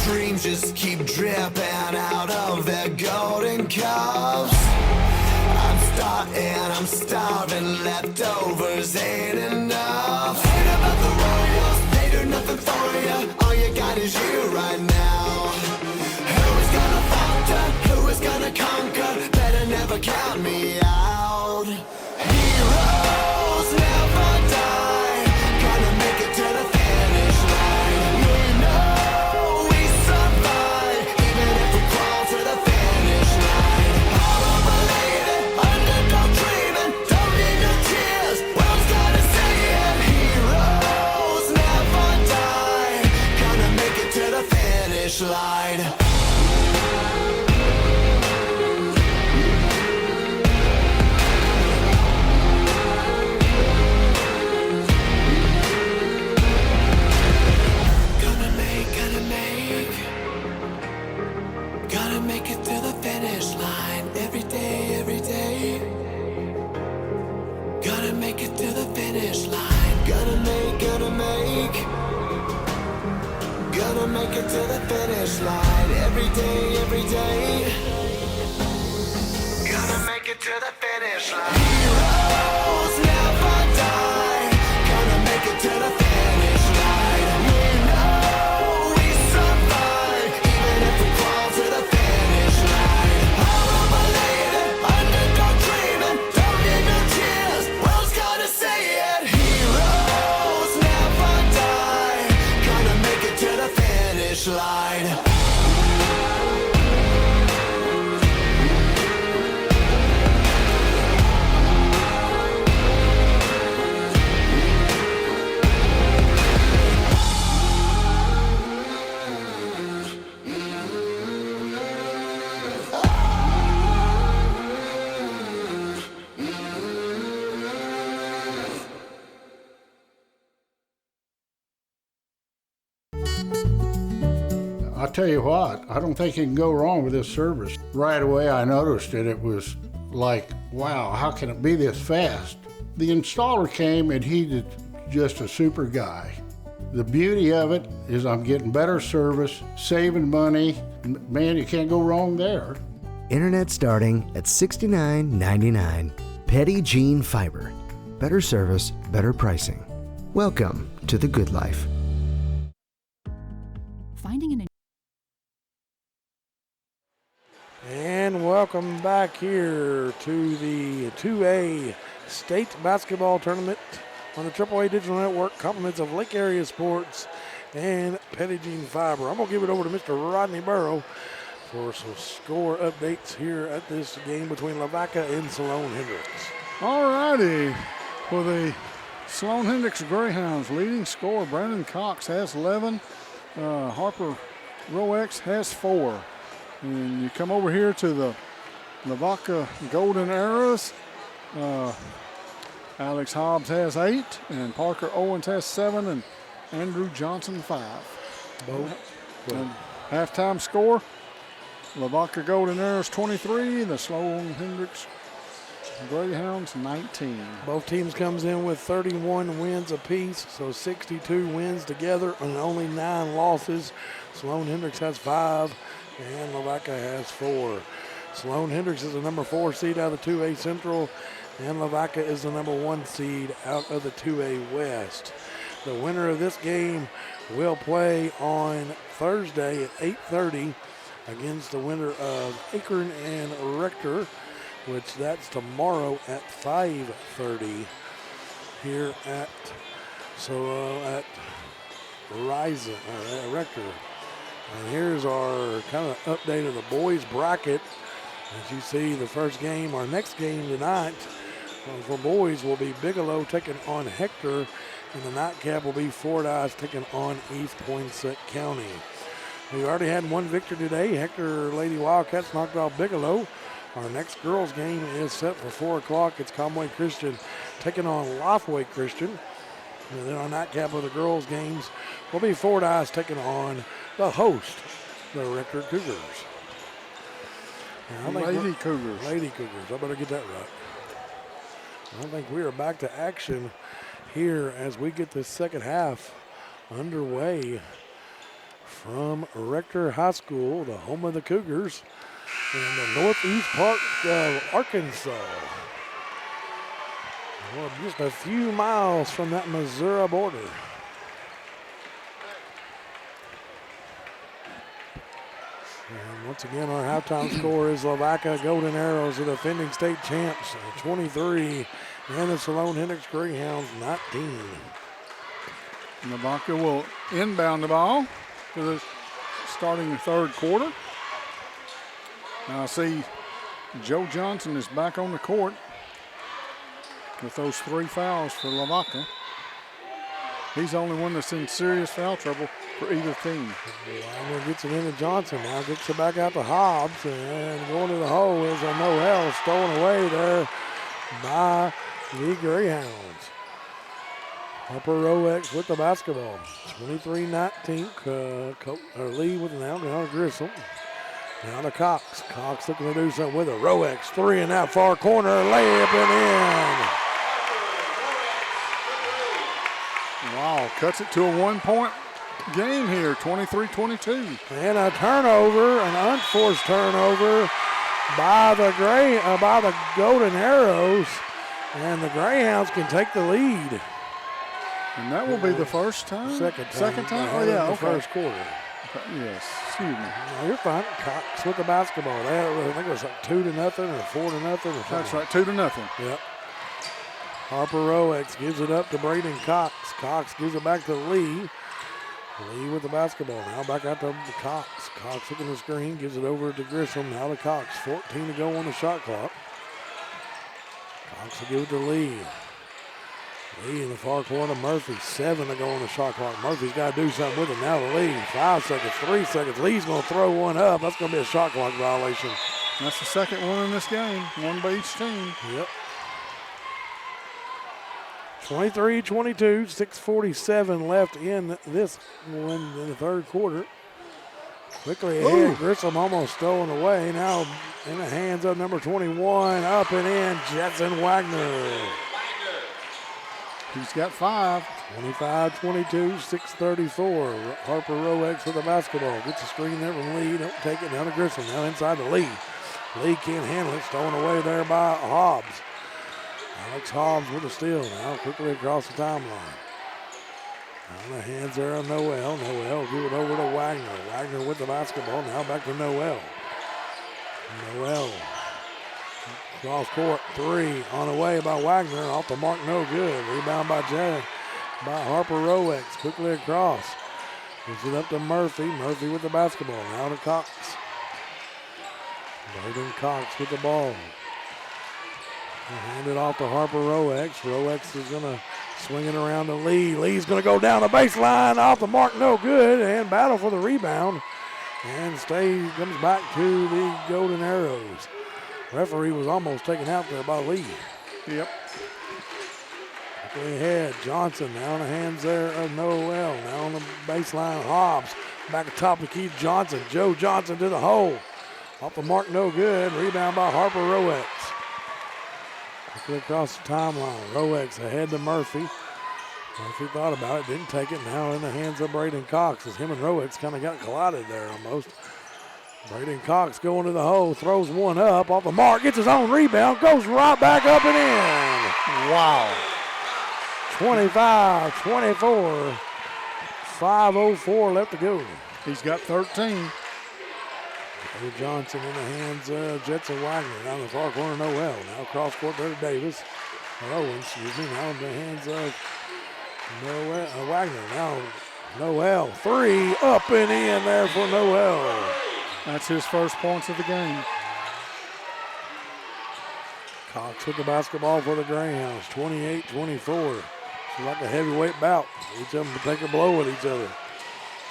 Dreams just keep dripping out of their golden cups. I'm starving, leftovers ain't enough. Ain't about the royals, they do nothing for you. All you got is you right now. Who is gonna falter, who is gonna conquer? Better never count me out. Heroes never die, gonna make it to the finish line. We know we survive, even if we crawl to the finish line. All believe it, underdog dreaming, don't need no tears, world's gonna say it. Heroes never die, gonna make it to the finish line. Gotta make it to the finish line every day, every day. Gotta make it to the finish line. Gotta make it to the finish line every day, every day. Gotta make it to the finish line. Heroes never die. Gotta make it to the finish line. We know we survive, even if we crawl to the finish line. All believe it, underdog dreaming, don't need no tears, world's gonna say it. Heroes never die, gonna make it to the finish line. I tell you what, I don't think you can go wrong with this service. Right away I noticed it. It was like, wow, how can it be this fast? The installer came and he's just a super guy. The beauty of it is I'm getting better service, saving money. Man, you can't go wrong there. Internet starting at $69.99. Petty Gene Fiber. Better service, better pricing. Welcome to the good life. Finding an And welcome back here to the 2A State Basketball Tournament on the AAA Digital Network, compliments of Lake Area Sports and Petty Gene Fiber. I'm going to give it over to Mr. Rodney Burrow for some score updates here at this game between Lavaca and Sloan-Hendrix. All righty. For the Sloan-Hendrix Greyhounds, leading scorer Brandon Cox has 11. Harper Roex has 4. And you come over here to the Lavaca Golden Arrows. Alex Hobbs has 8, and Parker Owens has 7, and Andrew Johnson 5. And halftime score, Lavaca Golden Arrows 23, the Sloan-Hendrix Greyhounds 19. Both teams comes in with 31 wins apiece, so 62 wins together and only 9 losses. Sloan-Hendrix has 5 and Lavaca has 4. Sloan-Hendrix is the number 4 seed out of the 2A Central, and Lavaca is the number 1 seed out of the 2A West. The winner of this game will play on Thursday at 8:30 against the winner of Akron and Rector, which that's tomorrow at 5:30 here at Rector. And here's our kind of update of the boys bracket. As you see, the first game, our next game tonight for boys will be Bigelow taking on Hector, and the nightcap will be Fordyce taking on East Poinsett County. We already had one victor today. Hector Lady Wildcats knocked off Bigelow. Our next girls game is set for 4 o'clock. It's Conway Christian taking on Lafayette Christian. And then our nightcap of the girls games will be Fordyce taking on the host, the Rector Cougars. Lady Cougars. Lady Cougars. I better get that right. I think we are back to action here as we get the second half underway from Rector High School, the home of the Cougars, in the northeast part of Arkansas. Well, just a few miles from that Missouri border. And once again, our halftime score is Lavaca Golden Arrows, the defending state champs, 23, and the Sloan-Hendrix Greyhounds, 19. Lavaca will inbound the ball for the starting the third quarter. Now I see Joe Johnson is back on the court with those 3 fouls for Lavaca. He's the only one that's in serious foul trouble for either team. Wagner gets it into Johnson now, gets it back out to Hobbs, and going to the hole is a Noel stolen away there by the Greyhounds. Harper Roex with the basketball. 23-19, lead with now Grissom. Now to Cox. Cox looking to do something with it. Roex, 3 in that far corner, layup and in. Wow, cuts it to a 1-point game here, 23-22. And a turnover, an unforced turnover by the Golden Arrows, and the Greyhounds can take the lead. And that will be the first time? Second time. Second time? Oh, yeah, okay. First quarter. Yes, excuse me. No, you're fine. Cox with the basketball. I think it was like 2-0 or 4-0. That's right, 2-0. Yep. Harper Roex gives it up to Braden Cox. Cox gives it back to Lee. Lee with the basketball. Now back out to Cox. Cox looking the screen. Gives it over to Grissom. Now to Cox. 14 to go on the shot clock. Cox will give it to Lee. Lee in the far corner. Murphy. 7 to go on the shot clock. Murphy's got to do something with it. Now to Lee. 5 seconds. 3 seconds. Lee's going to throw one up. That's going to be a shot clock violation. That's the second one in this game. One by each team. Yep. 23-22, 6:47 left in this one in the third quarter. Quickly ahead, Grissom almost stolen away. Now in the hands of number 21, up and in, Jetson Wagner. He's got 5. 25-22, 6:34. Harper Roex with the basketball. Gets a screen there from Lee. Don't take it down to Grissom. Now inside to Lee. Lee can't handle it. Stolen away there by Hobbs. Alex Hobbs with a steal now, quickly across the timeline. On the hands there of Noel. Noel give it over to Wagner. Wagner with the basketball, now back to Noel. Noel. Cross court, 3 on the way by Wagner. Off the mark, no good. Rebound by Harper Roex. Quickly across. Gives it up to Murphy. Murphy with the basketball. Now to Cox. Braden Cox with the ball. Hand it off to Harper Roex. Roex is going to swing it around to Lee. Lee's going to go down the baseline. Off the mark, no good. And battle for the rebound. And comes back to the Golden Arrows. Referee was almost taken out there by Lee. Yep. Quickly ahead. Johnson now in the hands there of Noel. Now on the baseline, Hobbs. Back atop to Keith Johnson. Joe Johnson to the hole. Off the mark, no good. Rebound by Harper Roex. Quickly across the timeline. Roex ahead to Murphy. Murphy thought about it, didn't take it. Now in the hands of Braden Cox as him and Roex kind of got collided there almost. Braden Cox going to the hole, throws one up off the mark, gets his own rebound, goes right back up and in. Wow. 25-24. 5:04 left to go. He's got 13. Johnson in the hands of Jetson Wagner. Down the far corner, Noel. Now cross court there to Davis. Owen, excuse me. Now in the hands of Wagner. Now Noel, 3, up and in there for Noel. That's his first points of the game. Cox with the basketball for the Greyhounds, 28-24. It's like a heavyweight bout. Each of them take a blow at each other.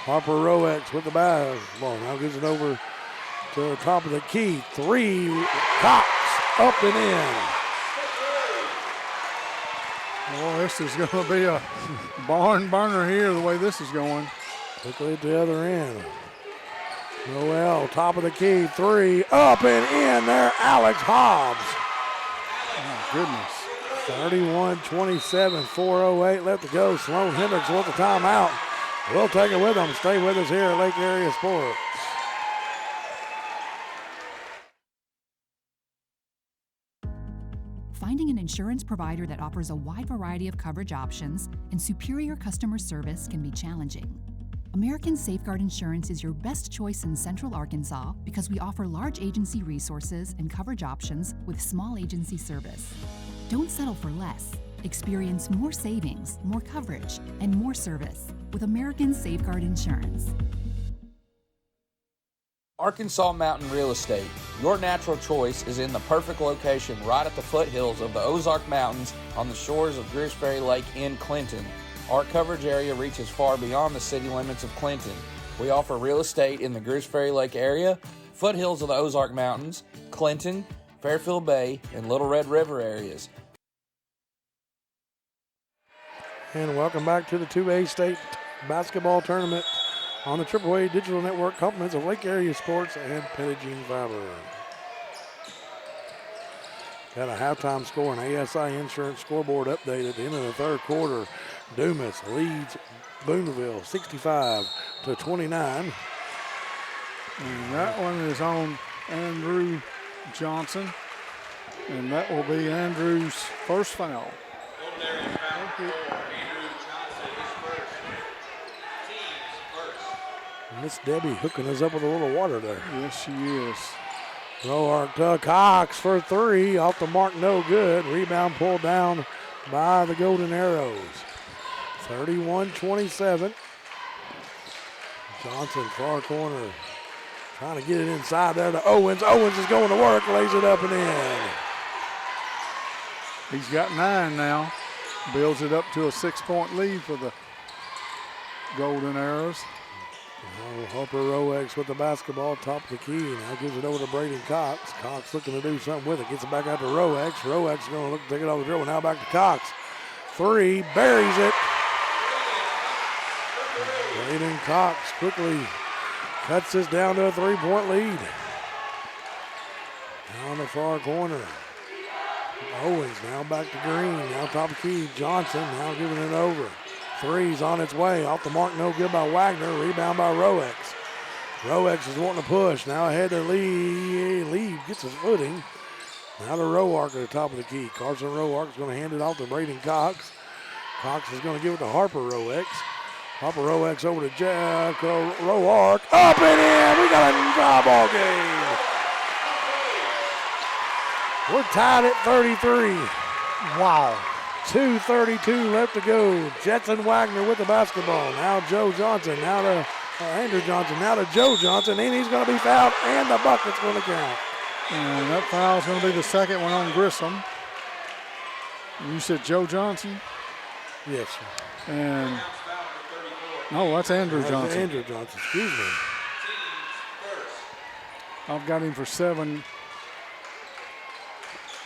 Harper Roex with the basketball. Now gives it over to the top of the key. 3, Cox, up and in. Well, this is going to be a barn burner here the way this is going. Quickly at the other end. Noel, top of the key, 3, up and in there, Alex Hobbs. Oh, goodness. 31-27, 4:08 left to go. Sloan-Hendrix wants a timeout. We'll take it with them. Stay with us here at Lake Area Sports. Finding an insurance provider that offers a wide variety of coverage options and superior customer service can be challenging. American Safeguard Insurance is your best choice in Central Arkansas because we offer large agency resources and coverage options with small agency service. Don't settle for less. Experience more savings, more coverage, and more service with American Safeguard Insurance. Arkansas Mountain Real Estate. Your natural choice is in the perfect location right at the foothills of the Ozark Mountains on the shores of Greers Ferry Lake in Clinton. Our coverage area reaches far beyond the city limits of Clinton. We offer real estate in the Greers Ferry Lake area, foothills of the Ozark Mountains, Clinton, Fairfield Bay, and Little Red River areas. And welcome back to the 2A State Basketball Tournament on the AAA Digital Network, compliments of Lake Area Sports and Pettigene Fiber. Got a halftime score and ASI Insurance scoreboard update at the end of the third quarter. Dumas leads Boonville 65-29. And that one is on Andrew Johnson. And that will be Andrew's first foul. Miss Debbie hooking us up with a little water there. Yes, she is. Roark to Cox for 3. Off the mark, no good. Rebound pulled down by the Golden Arrows. 31-27. Johnson, far corner. Trying to get it inside there to Owens. Owens is going to work, lays it up and in. He's got 9 now. Builds it up to a 6-point lead for the Golden Arrows. Harper Roex with the basketball, top of the key. Now gives it over to Braden Cox. Cox looking to do something with it. Gets it back out to Roex. Roex is going to look to take it off the dribble. Now back to Cox. 3, buries it. Braden Cox quickly cuts this down to a 3-point lead. Now on the far corner. Owens now back to Green. Now top of the key. Johnson now giving it over. 3's on its way. Off the mark, no good by Wagner. Rebound by Roex. Roex is wanting to push. Now ahead to Lee. Lee gets his footing. Now to Roark at the top of the key. Carson Roark is going to hand it off to Braden Cox. Cox is going to give it to Harper Roex. Harper Roex over to Jack Roark. Up and in. We got a tie ball game. We're tied at 33. Wow. 2:32 left to go. Jetson Wagner with the basketball. Now Joe Johnson. Now to Andrew Johnson. Now to Joe Johnson. And he's going to be fouled. And the bucket's going to count. And that foul is going to be the second one on Grissom. You said Joe Johnson? Yes, sir. And no, that's Andrew Johnson. Andrew Johnson, excuse me. I've got him for 7.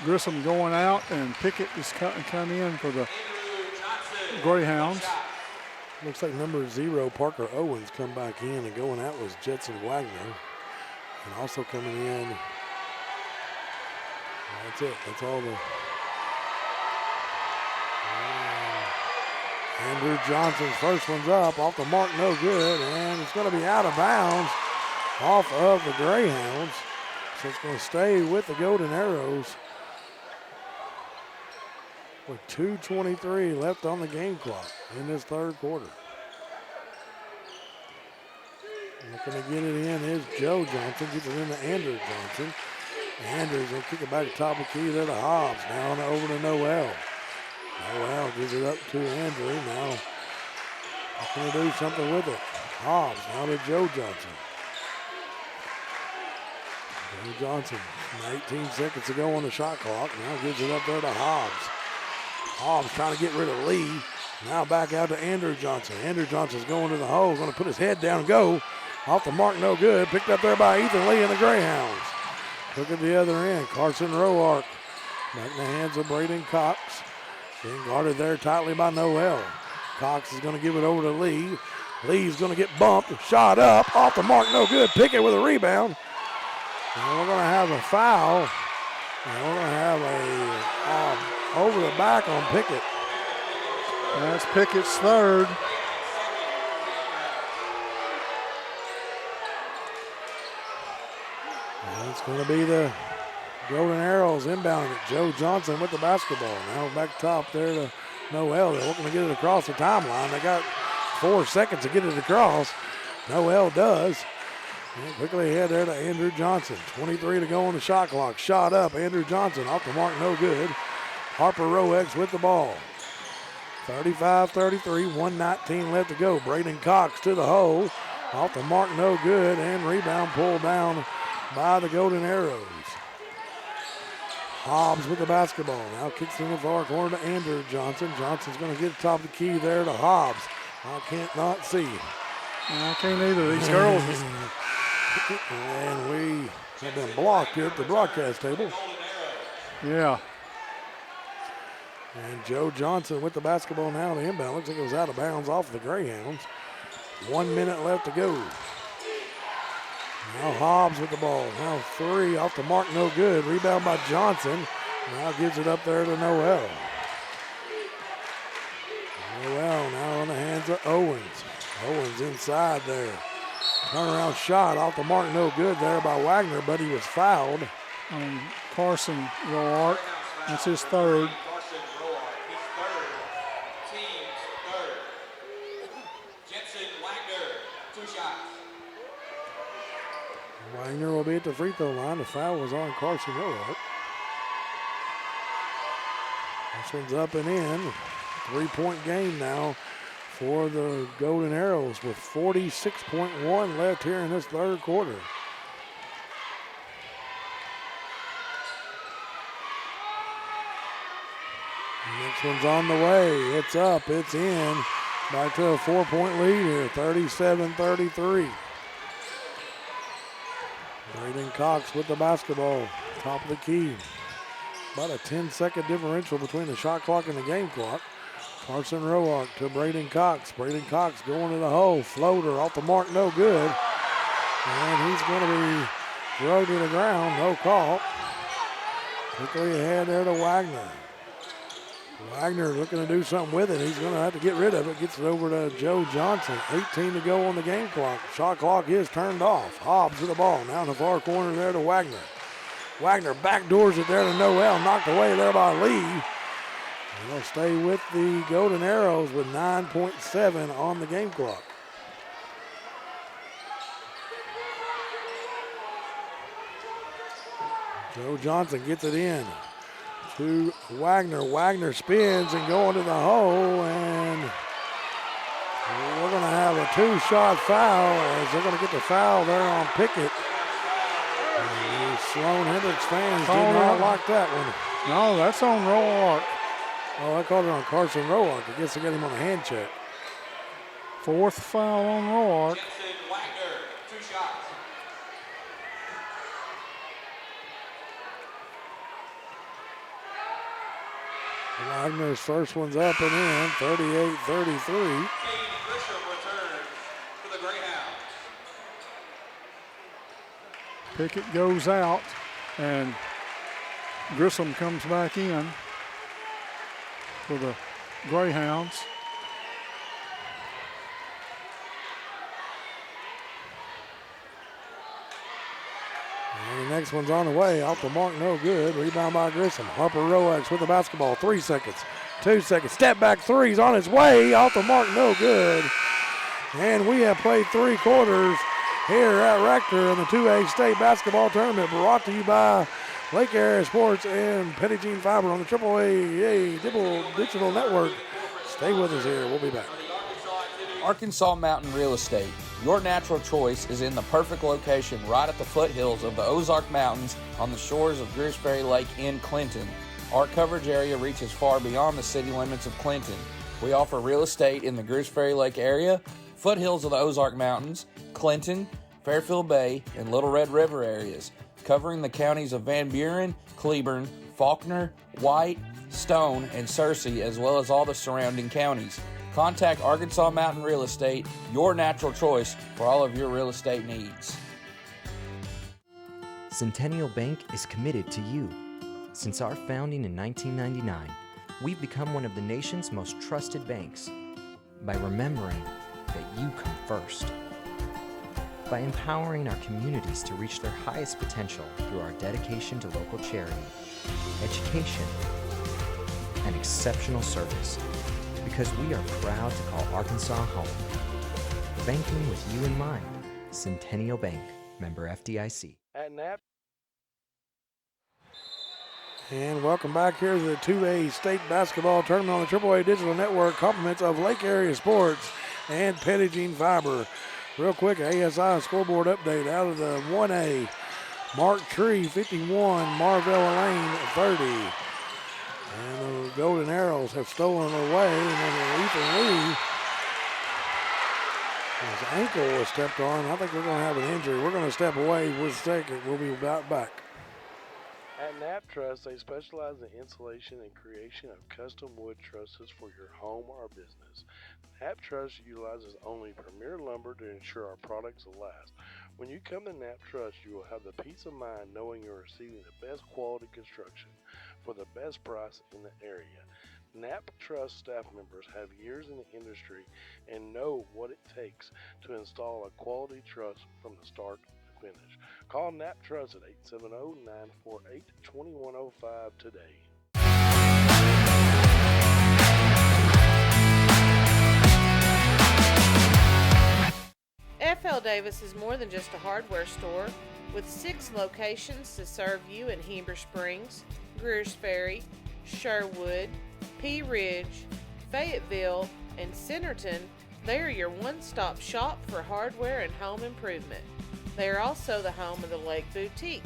Grissom going out, and Pickett is come in for the Greyhounds. Looks like number 0, Parker Owens, come back in, and going out was Jetson Wagner. And also coming in, that's it. That's all the Andrew Johnson's first one's up, off the mark, no good, and it's going to be out of bounds off of the Greyhounds. So it's going to stay with the Golden Arrows with 2:23 left on the game clock in this third quarter. Looking to get it in is Joe Johnson, gets it into Andrew Johnson. Andrew's going to kick it back to top of the key there to Hobbs. Now over to Noel. Noel gives it up to Andrew. Now Looking to do something with it. Hobbs, now to Joe Johnson. Joe Johnson, 19 seconds to go on the shot clock. Now gives it up there to Hobbs. Hobbs trying to get rid of Lee. Now back out to Andrew Johnson. Andrew Johnson's going to the hole, going to put his head down and go. Off the mark, no good. Picked up there by Ethan Lee and the Greyhounds. Took it the other end. Carson Roark. Back in the hands of Braden Cox. Being guarded there tightly by Noel. Cox is going to give it over to Lee. Lee's going to get bumped. Shot up. Off the mark, no good. Pickett with a rebound. And we're going to have a foul. And we're going to have a over the back on Pickett. That's Pickett's third. And it's going to be the Golden Arrows inbounding it. Joe Johnson with the basketball. Now back top there to Noel. They're looking to get it across the timeline. They got 4 seconds to get it across. Noel does. And quickly ahead there to Andrew Johnson. 23 to go on the shot clock. Shot up. Andrew Johnson off the mark, no good. Harper Roex with the ball. 35-33, 1:19 left to go. Braden Cox to the hole. Off the mark, no good. And rebound pulled down by the Golden Arrows. Hobbs with the basketball. Now kicks in the far corner to Andrew Johnson. Johnson's going to get top of the key there to Hobbs. I can't not see. I can't either. These girls. And we have been blocked here at the broadcast table. Yeah. And Joe Johnson with the basketball now to inbound. Looks like it was out of bounds off the Greyhounds. 1 minute left to go. Now Hobbs with the ball. Now three off the mark, no good. Rebound by Johnson. Now gives it up there to Noel. Noel now in the hands of Owens. Owens inside there. Turnaround shot off the mark, no good there by Wagner, but he was fouled. Carson Roark. That's his third. Wagner will be at the free throw line. The foul was on Carson Roark. This one's up and in. 3-point game now for the Golden Arrows with 46.1 left here in this third quarter. Next one's on the way. It's up, it's in. Back to a 4-point lead here, 37-33. Braden Cox with the basketball, top of the key. About a 10-second differential between the shot clock and the game clock. Carson Roark to Braden Cox. Braden Cox going to the hole. Floater off the mark, no good. And he's going to be drugged to the ground, no call. Quickly ahead there to Wagner. Wagner looking to do something with it. He's going to have to get rid of it. Gets it over to Joe Johnson. 18 to go on the game clock. Shot clock is turned off. Hobbs with the ball. Now in the far corner there to Wagner. Wagner backdoors it there to Noel. Knocked away there by Lee. They'll stay with the Golden Arrows with 9.7 on the game clock. Joe Johnson gets it in to Wagner. Wagner spins and going to the hole, and we're going to have a 2-shot foul as they're going to get the foul there on Pickett. And the Sloan-Hendrix fans did not like that one. No, that's on Roark. Oh, I called it on Carson Roark. I guess they got him on a hand check. Fourth foul on Roark. Wagner's first one's up and in, 38-33. Pickett goes out, and Grissom comes back in for the Greyhounds. And the next one's on the way. Off the mark, no good. Rebound by Grissom. Harper Roex with the basketball. 3 seconds. 2 seconds. Step back three's on its way. Off the mark, no good. And we have played 3 quarters here at Rector in the 2A State Basketball Tournament, brought to you by Lake Area Sports and Petit Jean Fiber on the AAA Digital Network. Stay with us here. We'll be back. Arkansas Mountain Real Estate. Your natural choice is in the perfect location right at the foothills of the Ozark Mountains on the shores of Gooseberry Lake in Clinton. Our coverage area reaches far beyond the city limits of Clinton. We offer real estate in the Gooseberry Lake area, foothills of the Ozark Mountains, Clinton, Fairfield Bay, and Little Red River areas, covering the counties of Van Buren, Cleburne, Faulkner, White, Stone, and Searcy, as well as all the surrounding counties. Contact Arkansas Mountain Real Estate, your natural choice for all of your real estate needs. Centennial Bank is committed to you. Since our founding in 1999, we've become one of the nation's most trusted banks by remembering that you come first. By empowering our communities to reach their highest potential through our dedication to local charity, education, and exceptional service, because we are proud to call Arkansas home. Banking with you in mind. Centennial Bank, member FDIC. At Nap. And welcome back here to the 2A State Basketball Tournament on the AAA Digital Network. Compliments of Lake Area Sports and Petit Jean Fiber. Real quick, ASI scoreboard update out of the 1A. Mark Tree, 51. Marvell Lane, 30. And the Golden Arrows have stolen away. And then Ethan Lee, his ankle was stepped on. I think we're going to have an injury. We're going to step away for a second. We'll be about back. At Knapp Truss, they specialize in installation and creation of custom wood trusses for your home or business. Knapp Truss utilizes only premier lumber to ensure our products will last. When you come to Knapp Truss, you will have the peace of mind knowing you're receiving the best quality construction for the best price in the area. Knapp Truss staff members have years in the industry and know what it takes to install a quality truss from the start to finish. Call Knapp Truss at 870-948-2105 today. F.L. Davis is more than just a hardware store. With 6 locations to serve you in Heber Springs, Greers Ferry, Sherwood, Pea Ridge, Fayetteville, and Centerton, they are your one-stop shop for hardware and home improvement. They are also the home of the Lake Boutique,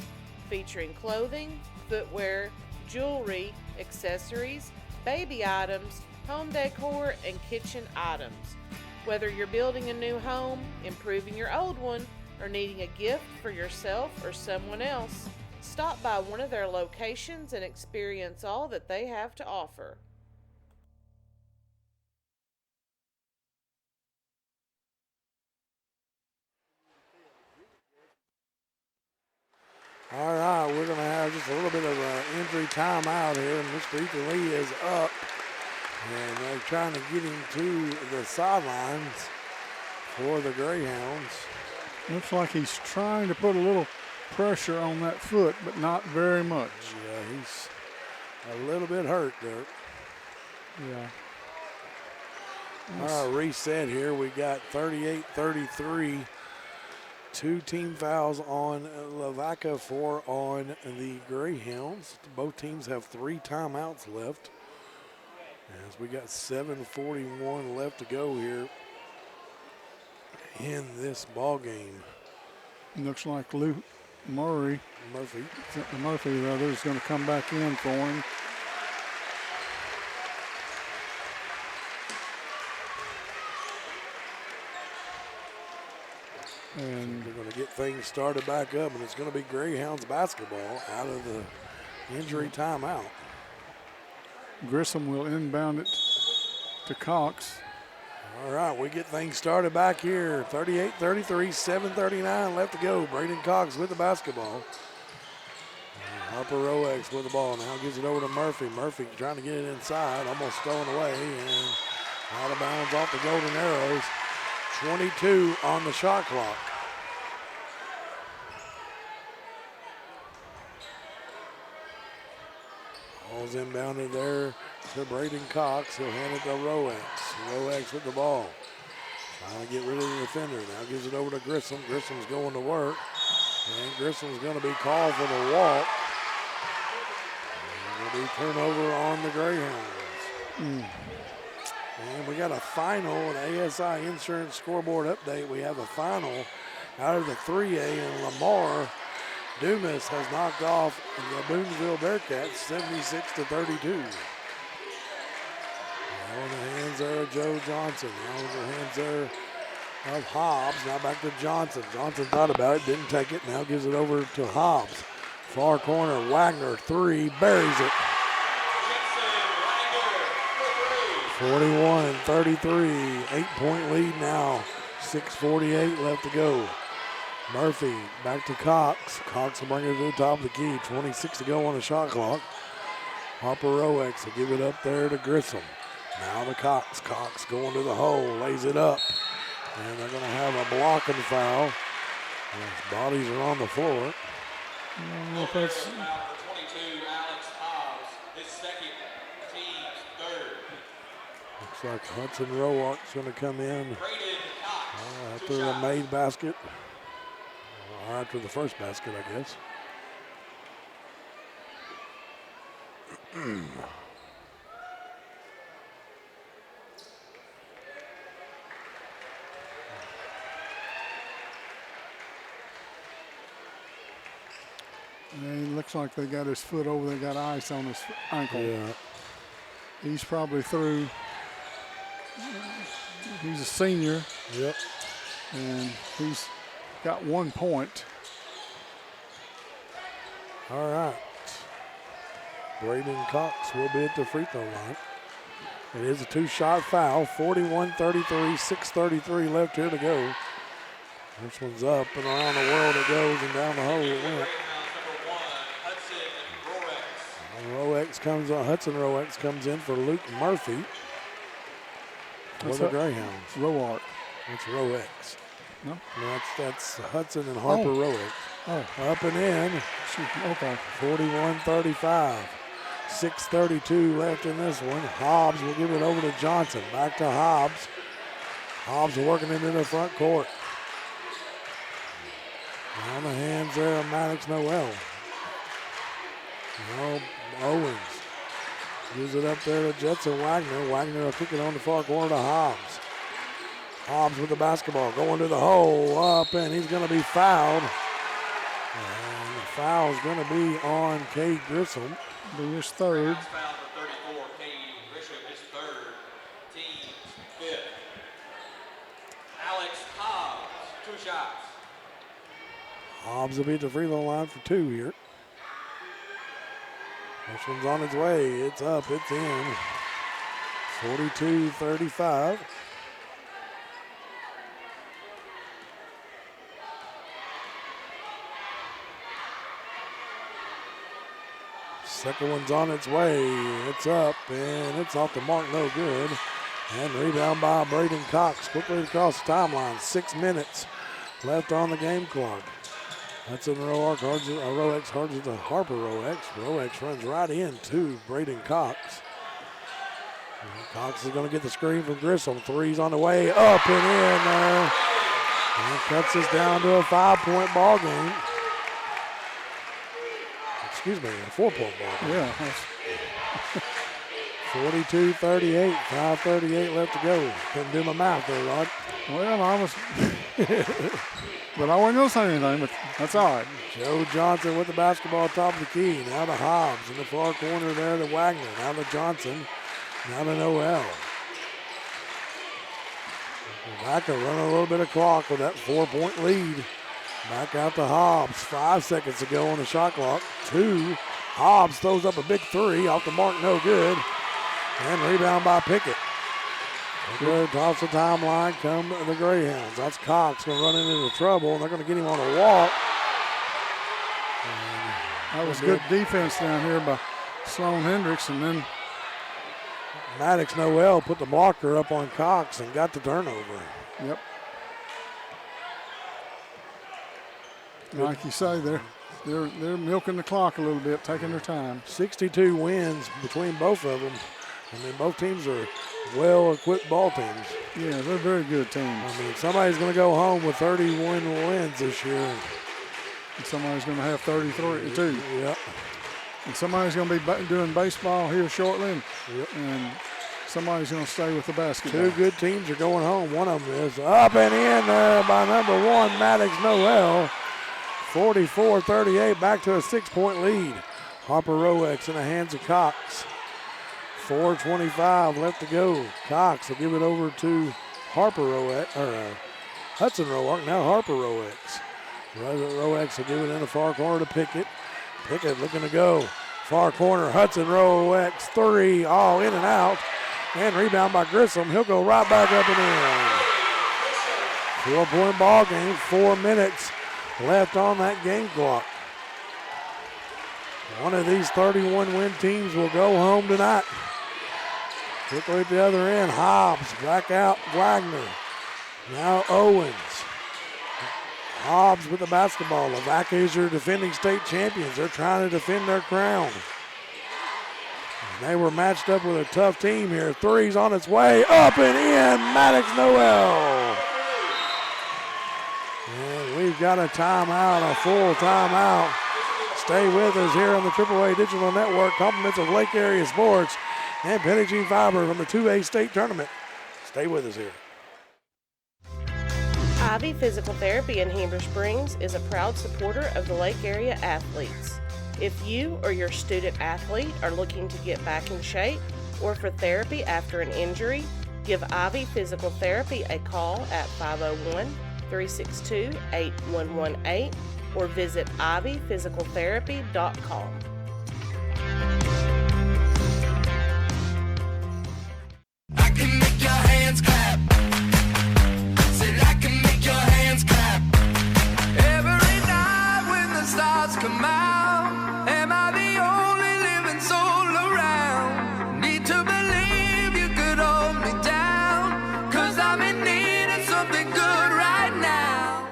featuring clothing, footwear, jewelry, accessories, baby items, home decor, and kitchen items. Whether you're building a new home, improving your old one, or needing a gift for yourself or someone else, stop by one of their locations and experience all that they have to offer. All right, we're going to have just a little bit of an injury timeout here, and Mr. Ethan Lee is up. And they're trying to get him to the sidelines for the Greyhounds. Looks like he's trying to put a little pressure on that foot, but not very much. Yeah, he's a little bit hurt there. Yeah. All right, reset here. We got 38-33. 2 team fouls on Lavaca, 4 on the Greyhounds. Both teams have 3 timeouts left. As we got 7:41 left to go here in this ball game. Looks like Luke Murphy rather, is going to come back in for him. And they're going to get things started back up, and it's going to be Greyhounds basketball out of the injury timeout. Grissom will inbound it to Cox. All right, we get things started back here. 38-33, 7:39 left to go. Braden Cox with the basketball. Harper Roex with the ball. Now gives it over to Murphy. Murphy trying to get it inside, almost stolen away, and out of bounds off the Golden Arrows. 22 on the shot clock. Ball's inbounded there to Braden Cox. He'll hand it to Roex. Roex with the ball. Trying to get rid of the defender. Now gives it over to Grissom. Grissom's going to work. And Grissom's going to be called for the walk. And it'll be turnover on the Greyhounds. And we got a final, an ASI Insurance scoreboard update. We have a final out of the 3A in Lamar. Dumas has knocked off the Boonville Bearcats 76-32. Now in the hands there of Joe Johnson. Now in the hands there of Hobbs. Now back to Johnson. Johnson thought about it, didn't take it. Now gives it over to Hobbs. Far corner, Wagner, three, buries it. 41-33, 8-point lead now. 6:48 left to go. Murphy back to Cox. Cox will bring it to the top of the key. 26 to go on the shot clock. Harper Roex will give it up there to Grissom. Now to Cox. Cox going to the hole, lays it up. And they're going to have a blocking foul. His bodies are on the floor. I don't know if that's... Looks like Hudson Roark's going to come in after the made basket. Or after the first basket, I guess. It looks like they got his foot over there, got ice on his ankle. Yeah. He's probably through. He's a senior. Yep. And he's got 1 point. All right. Braden Cox will be at the free throw line. It is a two-shot foul. 41-33, 6:33 left here to go. This one's up and around the world it goes and down the hole it went. Hudson Roex comes in for Luke Murphy. For the Greyhounds. Roark. That's Roex. No? That's Hudson and Harper Roex. Oh. Up and in. Okay. 41-35. 6:32 left in this one. Hobbs will give it over to Johnson. Back to Hobbs. Hobbs working into the front court. On the hands there of Maddox Noel. Owens gives it up there to Jetson Wagner. Wagner will kick it on the far corner to Hobbs. Hobbs with the basketball going to the hole up, and he's going to be fouled. And the foul is going to be on Cade Grissom. Be his third. Hobbs will be at the free throw line for 2 here. This one's on its way. It's up. It's in. 42-35. Second one's on its way. It's up, and it's off the mark. No good. And rebound by Braden Cox. Quickly across the timeline. 6 minutes left on the game clock. That's in Roex hards it to Harper Roex. Roex runs right into Braden Cox. And Cox is going to get the screen from Grissom. Three's on the way, up and in there. And cuts us down to a 5-point ball game. Excuse me, a 4-point ball game. Yeah. 42-38, 5:38 left to go. Couldn't do my math there, Rod. Well, I was... But I wasn't going to say anything, but that's all right. Joe Johnson with the basketball top of the key. Now to Hobbs in the far corner there to Wagner. Now to Johnson. Now to Noel. Lavaca running a little bit of clock with that 4-point lead. Back out to Hobbs. 5 seconds to go on the shot clock. 2. Hobbs throws up a big 3. Off the mark, no good. And rebound by Pickett. Good toss the timeline, come the Greyhounds. That's Cox going to run into trouble, and they're going to get him on a walk. That was good defense down here by Sloan-Hendrix, and then Maddox Noel put the blocker up on Cox and got the turnover. Yep. Like you say, they're milking the clock a little bit, taking their time. 62 wins between both of them. I mean, both teams are well-equipped ball teams. Yeah, they're very good teams. I mean, somebody's going to go home with 31 wins this year. And somebody's going to have 33, too. Yep. And somebody's going to be doing baseball here shortly. Yep. And Somebody's going to stay with the basketball. Two good teams are going home. One of them is up and in there by number 1, Maddox Noel. 44-38, back to a 6-point lead. Harper Rowex in the hands of Cox. 4:25 left to go. Cox will give it over to Harper Rowex, or Hudson Roark, now Harper Rowex. Rowex will give it in the far corner to Pickett. Pickett looking to go. Far corner, Hudson Rowex, 3, all in and out. And rebound by Grissom. He'll go right back up and in. 4-point ball game, 4 minutes left on that game clock. One of these 31-win teams will go home tonight. Quickly at the other end, Hobbs back out, Wagner. Now Owens. Hobbs with the basketball. Lavaca is your defending state champions. They're trying to defend their crown. And they were matched up with a tough team here. Three's on its way, up and in, Maddox Noel. And we've got a timeout, a full timeout. Stay with us here on the AAA Digital Network. Compliments of Lake Area Sports and Petty Jean Fiber from the 2A state tournament. Stay with us here. Ivy Physical Therapy in Heber Springs is a proud supporter of the Lake Area athletes. If you or your student athlete are looking to get back in shape or for therapy after an injury, give Ivy Physical Therapy a call at 501-362-8118 or visit ivyphysicaltherapy.com. I can make your hands clap. Said I can make your hands clap. Every night when the stars come out, am I the only living soul around? Need to believe you could hold me down, 'cause I'm in need of something good right now.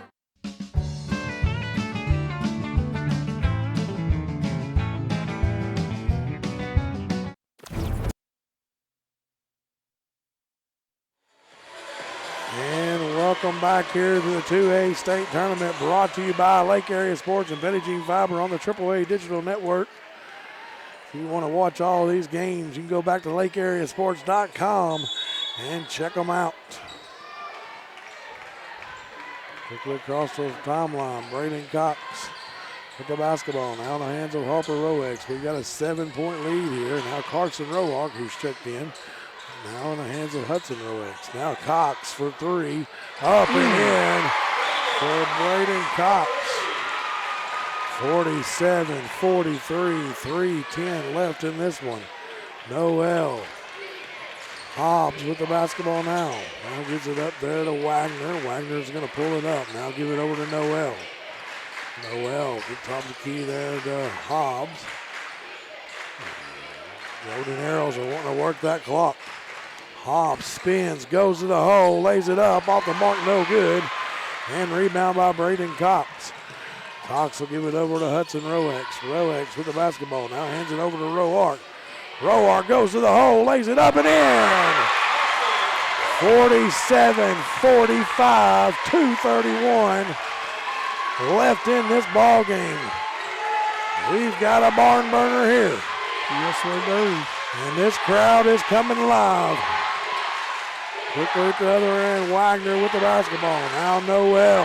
And welcome back here to the 2A state tournament, brought to you by Lake Area Sports and Petty Jean Fiber on the AAA Digital Network. If you want to watch all of these games, you can go back to lakeareasports.com and check them out. Quickly across the timeline, Braden Cox with the basketball. Now in the hands of Harper Rowex. We've got a 7-point lead here. Now Carson Roark, who's checked in. Now in the hands of Hudson Rowex. Now Cox for 3. Up and in for Braden Cox. 47-43, 3:10 left in this one. Noel. Hobbs with the basketball now. Now gives it up there to Wagner. Wagner's going to pull it up. Now give it over to Noel. Noel at the top of the key there to Hobbs. Golden Arrows are wanting to work that clock. Hobbs spins, goes to the hole, lays it up, off the mark, no good. And rebound by Braden Cox. Cox will give it over to Hudson Rowex. Rowex with the basketball, now hands it over to Roark. Roark goes to the hole, lays it up and in. 47-45, 2:31 left in this ball game. We've got a barn burner here. Yes, we do. And this crowd is coming live. Quickly at the other end, Wagner with the basketball. Now Noel.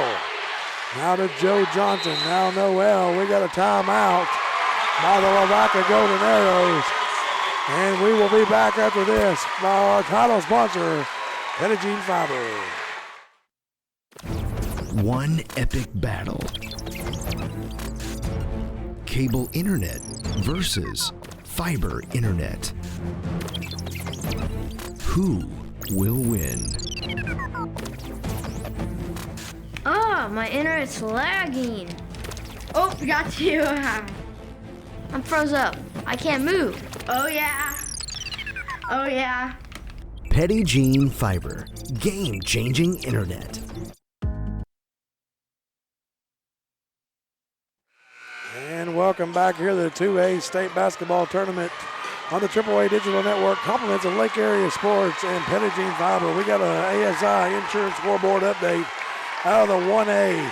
Now to Joe Johnson. Now Noel. We got a timeout by the Lavaca Golden Arrows. And we will be back after this by our title sponsor, Petty Jean Fiber. One epic battle. Cable internet versus fiber internet. Who will win? Oh, my internet's lagging. Oh, got you. I'm froze up. I can't move. Oh, yeah. Oh, yeah. Petty Jean Fiber. Game-changing internet. And welcome back here to the 2A state basketball tournament on the AAA Digital Network. Compliments of Lake Area Sports and Petty Jean Fiber. We got an ASI insurance scoreboard update out of the 1A.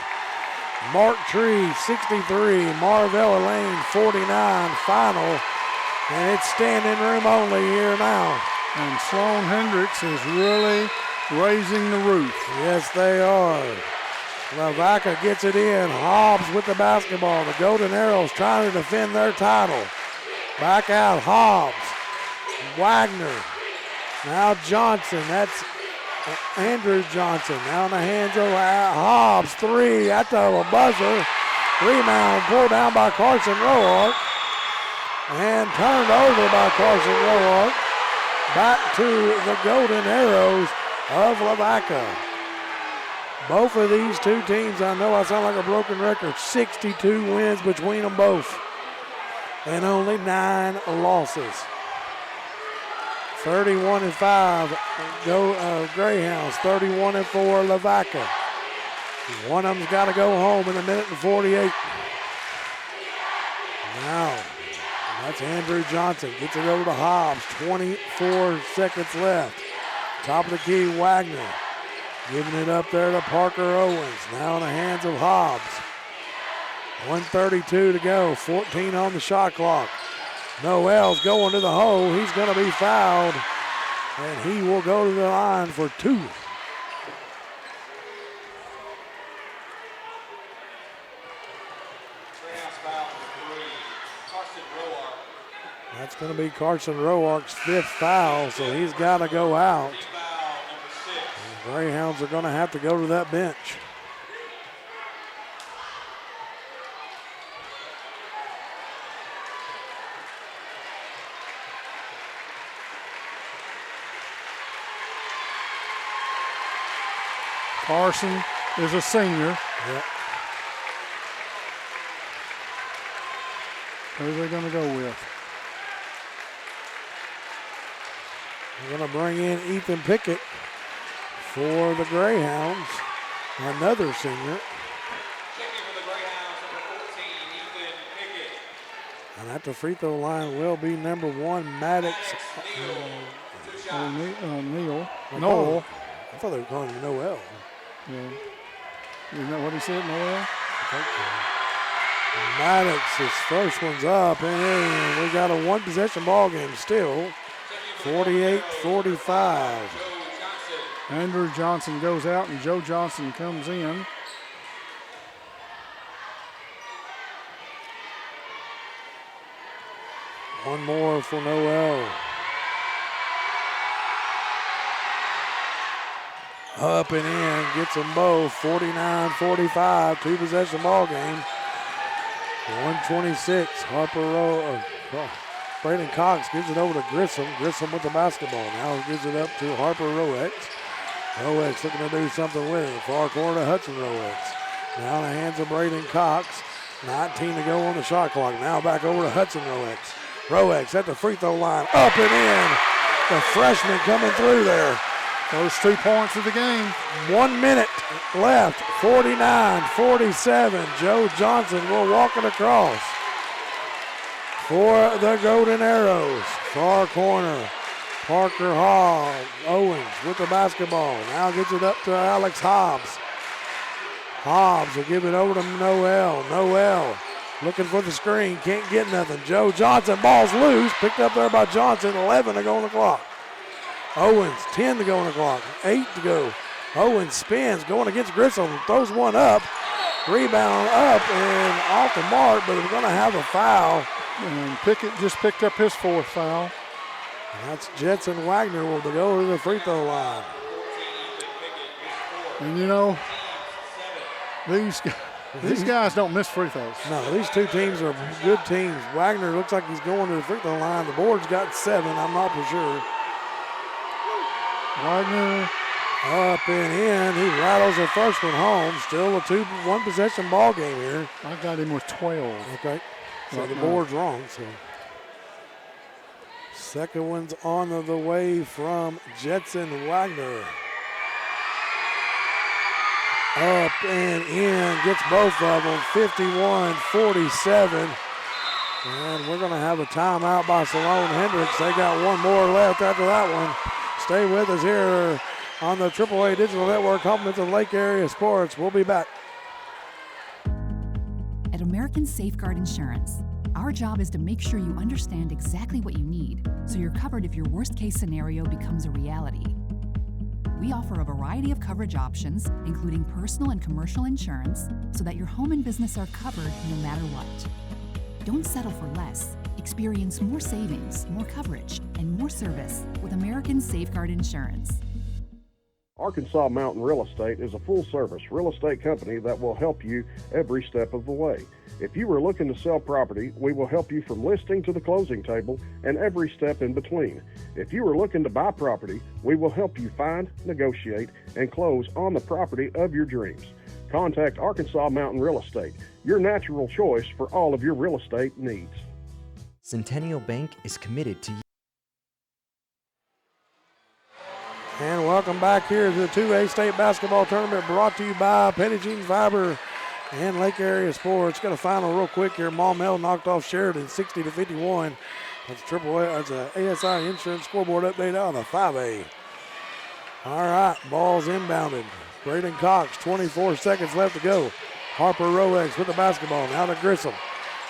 Mark Tree 63, Marvella Lane 49 final. And it's standing room only here now. And Sloan-Hendrix is really raising the roof. Yes, they are. Lavaca gets it in. Hobbs with the basketball. The Golden Arrows trying to defend their title. Back out, Hobbs. Wagner. Now Johnson. That's Andrew Johnson. Now in the hands of Hobbs. Three at the buzzer. Rebound pulled down by Carson Roark. And turned over by Carson Roark. Back to the Golden Arrows of Lavaca. Both of these two teams, I know I sound like a broken record, 62 wins between them both. And only 9 losses. 31-5 Greyhounds, 31-4 Lavaca. One of them's got to go home in a minute and 48. Now, that's Andrew Johnson. Gets it over to Hobbs. 24 seconds left. Top of the key, Wagner. Giving it up there to Parker Owens. Now in the hands of Hobbs. 1:32 to go. 14 on the shot clock. Noel's going to the hole. He's going to be fouled. And he will go to the line for 2. That's going to be Carson Roark's 5th foul, so he's got to go out. The Greyhounds are going to have to go to that bench. Carson is a senior. Yep. Who are they going to go with? We're going to bring in Ethan Pickett for the Greyhounds, another senior. And at the free throw line will be number 1, Maddox. Noel. I thought they were calling him Noel. Yeah. Isn't that what he said, Noel? I think so. Maddox, his first one's up, and we got a 1-possession ball game still. 48-45. Andrew Johnson goes out and Joe Johnson comes in. One more for Noel. Up and in, gets them both. 49-45, 2-possession ball game. 126, Braden Cox gives it over to Grissom. Grissom with the basketball. Now he gives it up to Harper Roex. Roex looking to do something with it. Far corner to Hudson Roex. Now in the hands of Braden Cox. 19 to go on the shot clock. Now back over to Hudson Roex. Roex at the free throw line. Up and in. The freshman coming through there. Those 2 points of the game. 1 minute left. 49-47. Joe Johnson will walk it across for the Golden Arrows. Far corner. Parker Owens with the basketball. Now gets it up to Alex Hobbs. Hobbs will give it over to Noel. Noel looking for the screen. Can't get nothing. Joe Johnson, ball's loose. Picked up there by Johnson. 11 to go on the clock. Owens, 10 to go on the clock. 8 to go. Owens spins, going against Grissom. Throws one up. Rebound up and off the mark, but we're going to have a foul. And Pickett just picked up his 4th foul. That's Jetson Wagner will go to the free throw line. And you know, these guys don't miss free throws. No, these 2 teams are good teams. Wagner looks like he's going to the free throw line. The board's got 7, I'm not for sure. Wagner up and in. He rattles the first one home. Still a 1-possession ball game here. I got him with 12. Okay. So the board's wrong. So second one's on the way from Jetson Wagner. Up and in. Gets both of them. 51-47. And we're going to have a timeout by Sloan-Hendrix. They got one more left after that one. Stay with us here on the AAA Digital Network, Compliments of Lake Area Sports. We'll be back. At American Safeguard Insurance, Our job is to make sure you understand exactly what you need so you're covered if your worst case scenario becomes a reality. We offer a variety of coverage options, including personal and commercial insurance, so that your home and business are covered no matter what. Don't settle for less. Experience more savings, more coverage, and more service with American Safeguard Insurance. Arkansas Mountain Real Estate is a full-service real estate company that will help you every step of the way. If you are looking to sell property, we will help you from listing to the closing table and every step in between. If you are looking to buy property, we will help you find, negotiate, and close on the property of your dreams. Contact Arkansas Mountain Real Estate, your natural choice for all of your real estate needs. Centennial Bank is committed to you. And welcome back here to the 2A State Basketball Tournament, brought to you by Petty Jeans Fiber and Lake Area Sports. Got a final real quick here. Maumelle knocked off Sheridan 60-51. That's that's an ASI Insurance scoreboard update out of the 5A. All right, ball's inbounded. Braden Cox, 24 seconds left to go. Harper Roex with the basketball. Now to Grissom.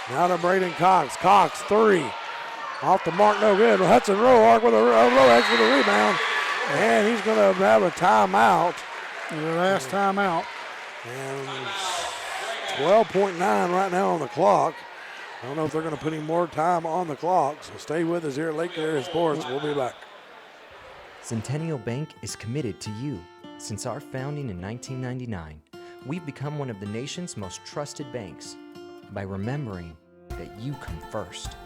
Now to Braden Cox. Cox, three. Off the mark, no good. Hudson Roex with a rebound. And he's going to have a timeout. The last timeout. And 12.9 right now on the clock. I don't know if they're going to put any more time on the clock. So stay with us here at Lake Area Sports. We'll be back. Centennial Bank is committed to you. Since our founding in 1999, we've become one of the nation's most trusted banks by remembering that you come first,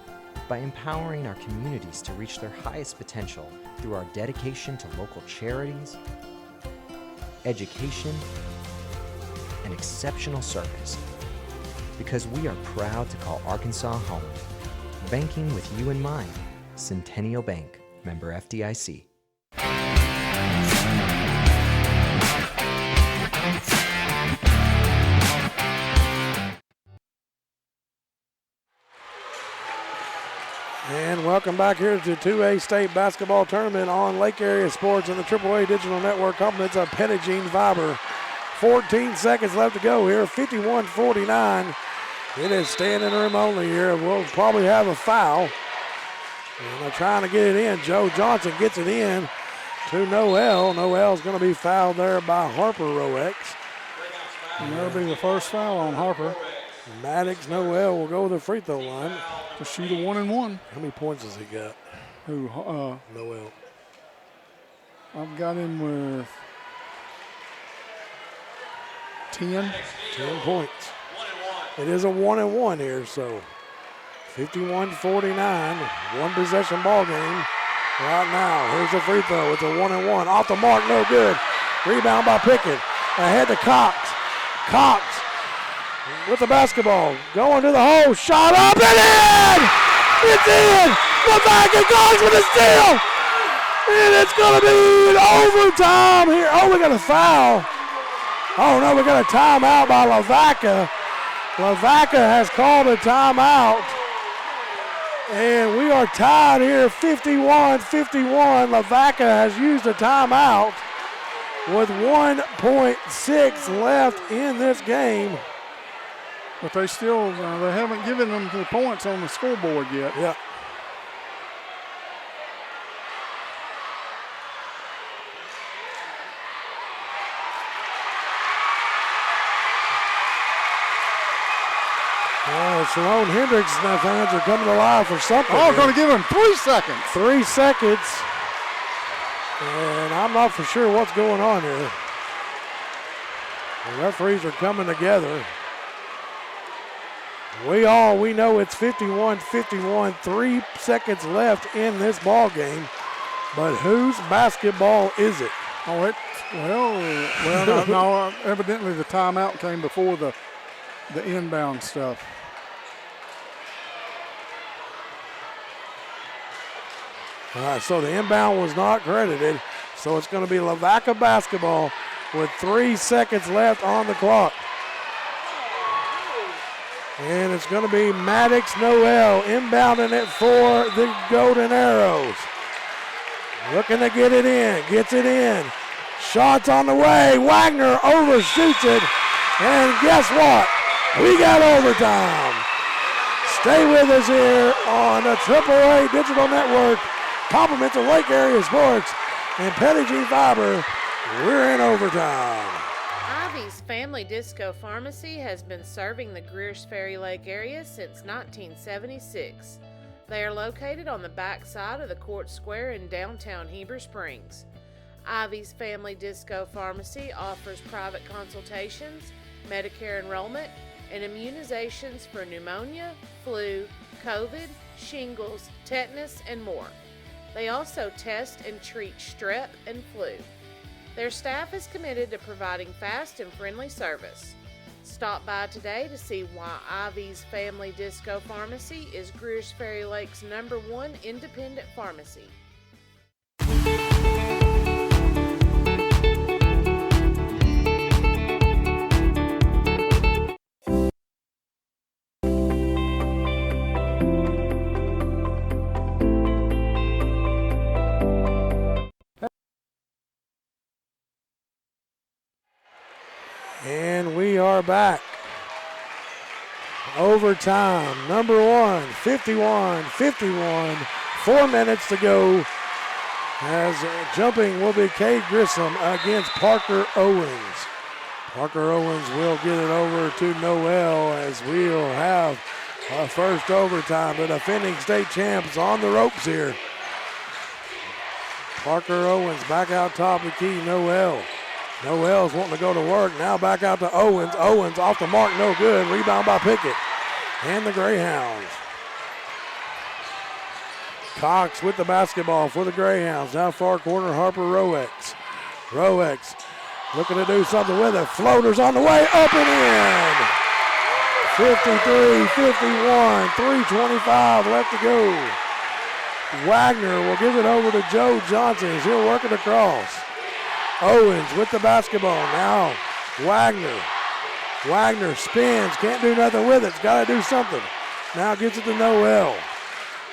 by empowering our communities to reach their highest potential through our dedication to local charities, education, and exceptional service. Because we are proud to call Arkansas home. Banking with you in mind. Centennial Bank, member FDIC. And welcome back here to 2A State Basketball Tournament on Lake Area Sports and the AAA Digital Network. Compliments of Petty Jeans Fiber. 14 seconds left to go here, 51-49. It is standing room only here. We'll probably have a foul. And they're trying to get it in. Joe Johnson gets it in to Noel. Noel's going to be fouled there by Harper Roex. And that'll be the first foul on Harper. Maddox Noel will go to the free throw line to shoot a 1-and-1. How many points has he got? Who? Noel. I've got him with 10. 10 points. It is a 1-and-1 here, so 51-49, one possession ball game right now. Here's the free throw. It's a 1-and-1. Off the mark, no good. Rebound by Pickett. Ahead to Cox. Cox with the basketball. Going to the hole. Shot up and in! It's in! Lavaca Cox with a steal! And it's going to be an overtime here. Oh, we got a foul. Oh, no, we got a timeout by Lavaca. Lavaca has called a timeout. And we are tied here, 51-51. Lavaca has used a timeout with 1.6 left in this game. But they still, they haven't given them the points on the scoreboard yet. Yeah. Sloan-Hendrix fans are coming alive for something. Oh, going to give him 3 seconds. 3 seconds. And I'm not for sure what's going on here. The referees are coming together. We know it's 51-51, 3 seconds left in this ball game. But whose basketball is it? Oh, no, evidently the timeout came before the inbound stuff. All right, so the inbound was not credited. So it's going to be Lavaca basketball with 3 seconds left on the clock. And it's going to be Maddox Noel inbounding it for the Golden Arrows. Looking to get it in, gets it in. Shots on the way, Wagner overshoots it. And guess what? We got overtime. Stay with us here on the AAA Digital Network. Compliments of Lake Area Sports and Petty G Fiber. We're in overtime. Ivy's Family Disco Pharmacy has been serving the Greers Ferry Lake area since 1976. They are located on the back side of the Court Square in downtown Heber Springs. Ivy's Family Disco Pharmacy offers private consultations, Medicare enrollment, and immunizations for pneumonia, flu, COVID, shingles, tetanus, and more. They also test and treat strep and flu. Their staff is committed to providing fast and friendly service. Stop by today to see why Ivy's Family Disco Pharmacy is Greers Ferry Lake's #1 independent pharmacy. And we are back. Overtime, #1, 51-51. 4 minutes to go. As jumping will be Cade Grissom against Parker Owens. Parker Owens will get it over to Noel as we'll have our first overtime. The defending state champs on the ropes here. Parker Owens back out top of the key, Noel. Noel's wanting to go to work. Now back out to Owens. Owens off the mark, no good. Rebound by Pickett. And the Greyhounds. Cox with the basketball for the Greyhounds. Now far corner, Harper Roex. Roex looking to do something with it. Floaters on the way, up and in. 53-51, 3:25 left to go. Wagner will give it over to Joe Johnson as he'll work it across. Owens with the basketball. Now Wagner. Wagner spins, can't do nothing with it. It's got to do something. Now gets it to Noel.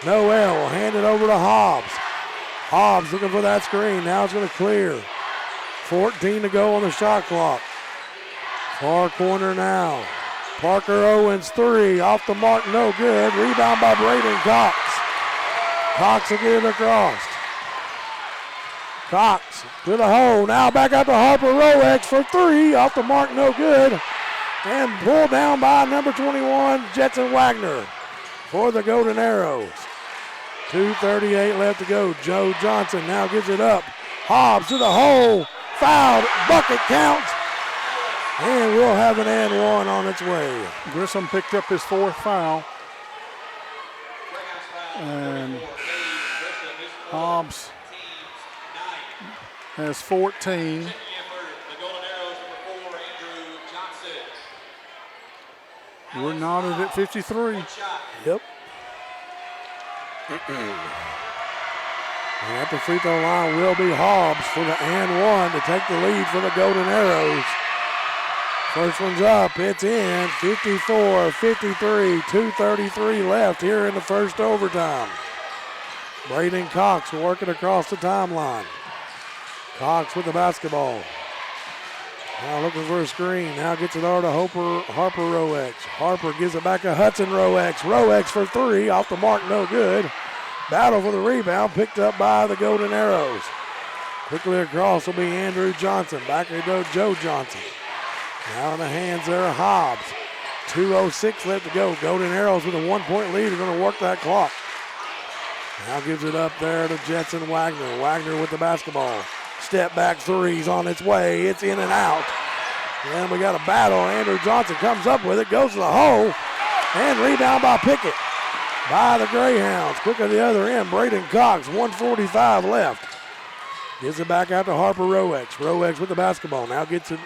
Noel will hand it over to Hobbs. Hobbs looking for that screen. Now it's going to clear. 14 to go on the shot clock. Far corner now. Parker Owens 3 off the mark, no good. Rebound by Braden Cox. Cox will get it across. Cox to the hole. Now back out to Harper Roex for 3. Off the mark, no good. And pulled down by number 21, Jetson Wagner for the Golden Arrows. 2:38 left to go. Joe Johnson now gives it up. Hobbs to the hole. Fouled. Bucket counts. And we'll have an and one on its way. Grissom picked up his 4th foul. And Hobbs has 14. We're knotted at 53. Yep. And at the free throw line will be Hobbs for the and one to take the lead for the Golden Arrows. First one's up, it's in, 54-53, 2:33 left here in the first overtime. Braden Cox will work it across the timeline. Cox with the basketball. Now looking for a screen. Now gets it over to Harper Roex. Harper gives it back to Hudson Roex. Roex for 3. Off the mark, no good. Battle for the rebound. Picked up by the Golden Arrows. Quickly across will be Andrew Johnson. Back to Joe Johnson. Now in the hands there of Hobbs. 2:06 left to go. Golden Arrows with a 1-point lead are going to work that clock. Now gives it up there to Jetson Wagner. Wagner with the basketball. Step back threes on its way. It's in and out. And we got a battle. Andrew Johnson comes up with it, goes to the hole, and rebound by Pickett by the Greyhounds. Quick at the other end, Braden Cox, 1:45 left. Gives it back out to Harper Roex. Roex with the basketball. Now gets it,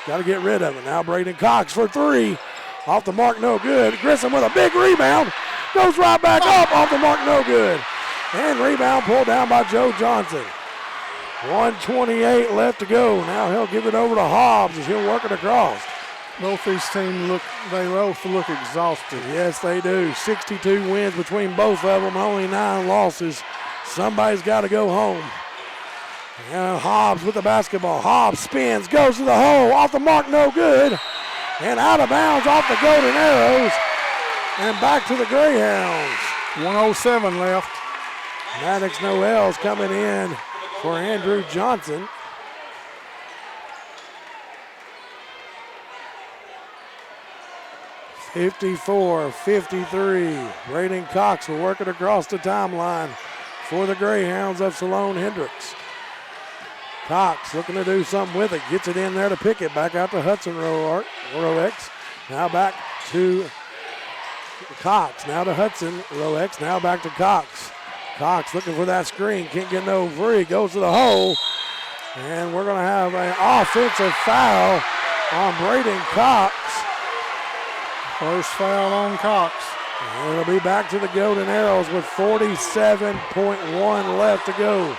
got to get rid of it. Now Braden Cox for 3. Off the mark, no good. Grissom with a big rebound. Goes right back up, off the mark, no good. And rebound pulled down by Joe Johnson. 1:28 left to go. Now he'll give it over to Hobbs as he'll work it across. Both these teams both look exhausted. Yes, they do. 62 wins between both of them, only 9 losses. Somebody's got to go home. And Hobbs with the basketball. Hobbs spins, goes to the hole, off the mark, no good. And out of bounds off the Golden Arrows. And back to the Greyhounds. 1:07 left. Maddox Noel's coming in for Andrew Johnson. (54-53). Braden Cox will work it across the timeline for the Greyhounds of Sloan-Hendrix. Cox looking to do something with it. Gets it in there to pick it. Back out to Hudson Roex. Now back to Cox. Now to Hudson Roex. Now back to Cox. Cox looking for that screen. Can't get no free. Goes to the hole. And we're going to have an offensive foul on Braden Cox. First foul on Cox. And it'll be back to the Golden Arrows with 47.1 left to go.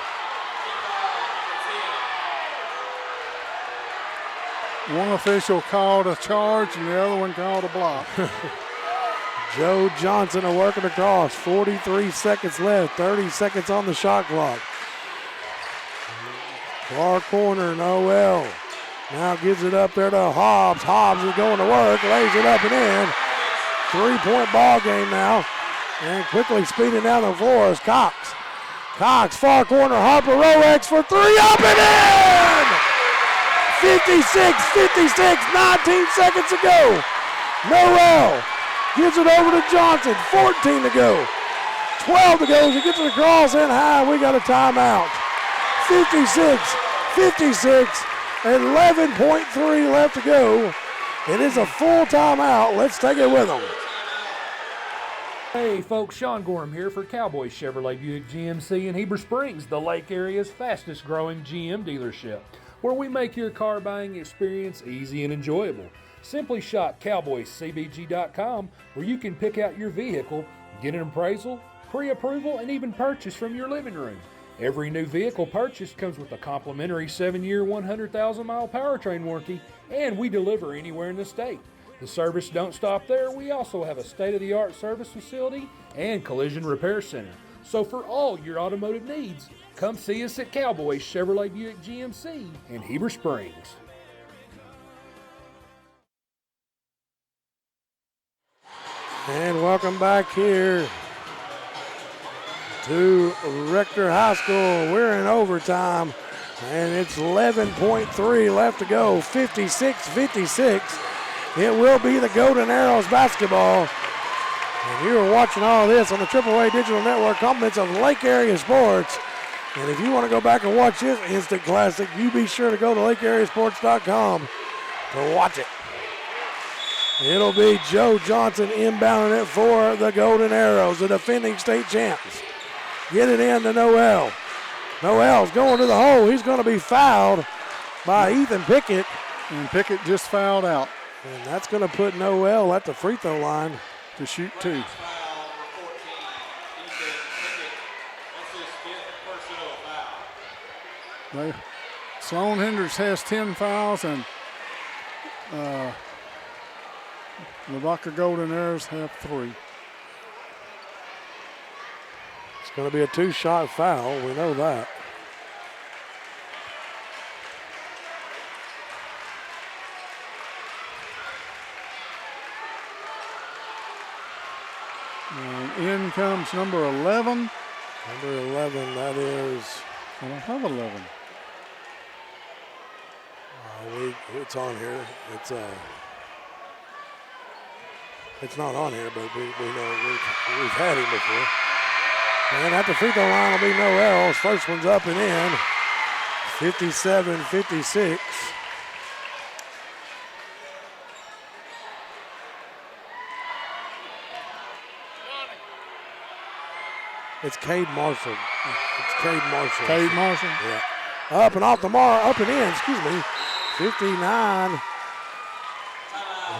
One official called a charge and the other one called a block. Joe Johnson will work it across. 43 seconds left. 30 seconds on the shot clock. Far corner, Noel. Now gives it up there to Hobbs. Hobbs is going to work. Lays it up and in. 3-point ball game now. And quickly speeding down the floor is Cox. Cox, far corner. Harper Roex for three. Up and in! 56, 19 seconds to go. Noel gives it over to Johnson. 14 to go. 12 to go. As he gets it across and high, we got a timeout. 56, 11.3 left to go. It is a full timeout. Let's take it with them. Hey folks, Sean Gorham here for Cowboys Chevrolet Buick GMC in Heber Springs, the Lake Area's fastest growing GM dealership, where we make your car buying experience easy and enjoyable. Simply shop cowboyscbg.com, where you can pick out your vehicle, get an appraisal, pre-approval, and even purchase from your living room. Every new vehicle purchased comes with a complimentary 7-year, 100,000-mile powertrain warranty, and we deliver anywhere in the state. The service don't stop there. We also have a state-of-the-art service facility and collision repair center. So for all your automotive needs, come see us at Cowboys Chevrolet Buick GMC in Heber Springs. And welcome back here to Rector High School. We're in overtime, and it's 11.3 left to go. 56-56. It will be the Golden Arrows basketball. And you are watching all this on the AAA Digital Network, compliments of Lake Area Sports. And if you want to go back and watch this instant classic, you be sure to go to lakeareasports.com to watch it. It'll be Joe Johnson inbounding it for the Golden Arrows, the defending state champs. Get it in to Noel. Noel's going to the hole. He's going to be fouled by Ethan Pickett. And Pickett just fouled out. And that's going to put Noel at the free throw line to shoot two. Sloan-Hendrix has 10 fouls, and Lavaca Golden Arrows have 3. It's going to be a 2-shot foul. We know that. And in comes number 11. Number 11, that is. I don't have 11. It's on here. It's not on here, but we know we've had him before. And at the free throw line will be Noel's. First one's up and in. 57-56. It's Cade Marshall. Cade Marshall. Yeah. Up and off the mark, up and in,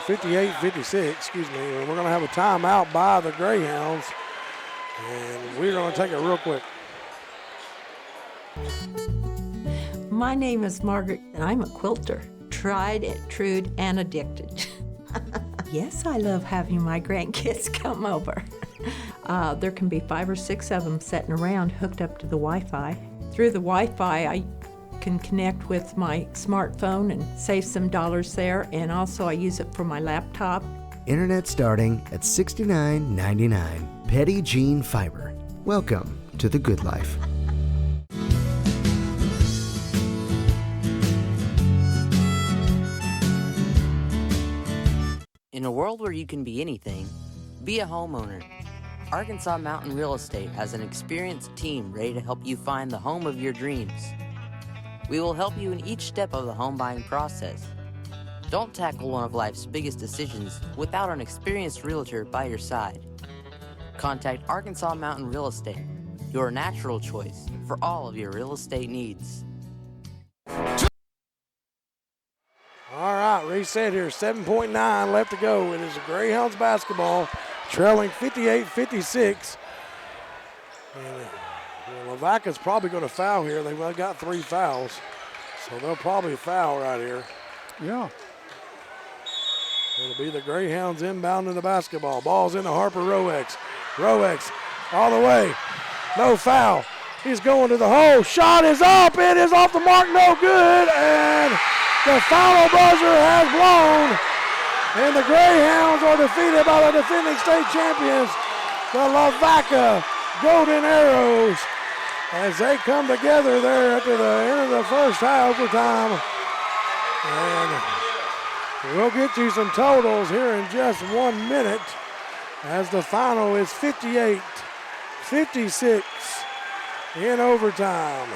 58-56, And we're going to have a timeout by the Greyhounds. And we're going to take it real quick. My name is Margaret, and I'm a quilter. Tried, true, and addicted. Yes, I love having my grandkids come over. There can be 5 or 6 of them sitting around hooked up to the Wi-Fi. Through the Wi-Fi, I can connect with my smartphone and save some dollars there, and also I use it for my laptop. Internet starting at $69.99. Petit Jean Fiber. Welcome to the good life. In a world where you can be anything, be a homeowner. Arkansas Mountain Real Estate has an experienced team ready to help you find the home of your dreams. We will help you in each step of the home buying process. Don't tackle one of life's biggest decisions without an experienced realtor by your side. Contact Arkansas Mountain Real Estate, your natural choice for all of your real estate needs. All right, reset here. 7.9 left to go. It is the Greyhounds basketball trailing 58-56. And Lavaca's probably going to foul here. They've got 3 fouls, so they'll probably foul right here. Yeah. It'll be the Greyhounds inbounding the basketball. Ball's into Harper Roex. Roex all the way. No foul. He's going to the hole. Shot is up. It is off the mark. No good. And the foul buzzer has blown. And the Greyhounds are defeated by the defending state champions, the Lavaca Golden Arrows, as they come together there after the end of the first high overtime. And we'll get you some totals here in just 1 minute as the final is 58-56 in overtime.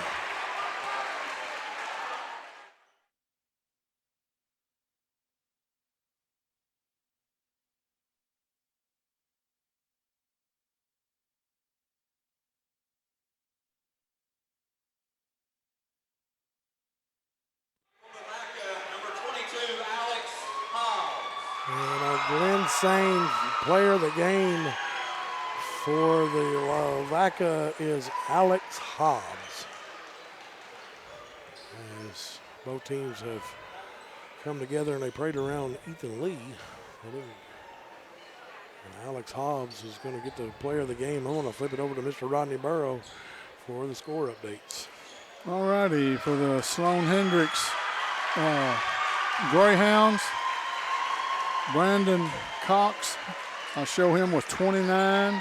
And our Glenn Sain player of the game for the Lavaca is Alex Hobbs. As both teams have come together and they prayed around Ethan Lee. And Alex Hobbs is going to get the player of the game. I'm going to flip it over to Mr. Rodney Burrow for the score updates. All righty, for the Sloan-Hendrix Greyhounds, Brandon Cox, I'll show him with 29,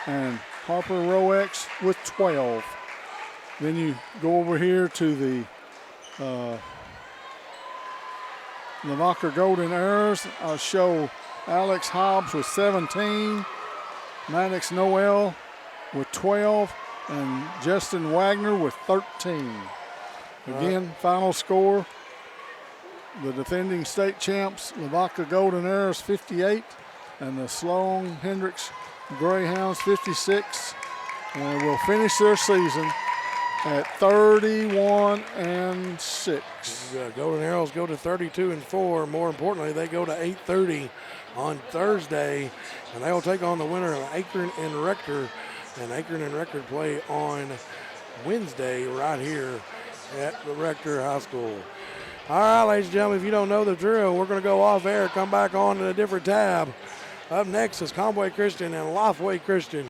and Harper Roex with 12. Then you go over here to the Lavaca Golden Arrows. I'll show Alex Hobbs with 17, Maddox Noel with 12, and Justin Wagner with 13. Again, final score. The defending state champs, Lavaca Golden Arrows 58, and the Sloan-Hendrix Greyhounds 56. And will finish their season at 31-6. Golden Arrows go to 32-4. More importantly, they go to 8:30 on Thursday, and they will take on the winner of Akron and Rector. And Akron and Rector play on Wednesday right here at the Rector High School. All right, ladies and gentlemen, if you don't know the drill, we're going to go off air, come back on to a different tab. Up next is Conway Christian and Lifeway Christian.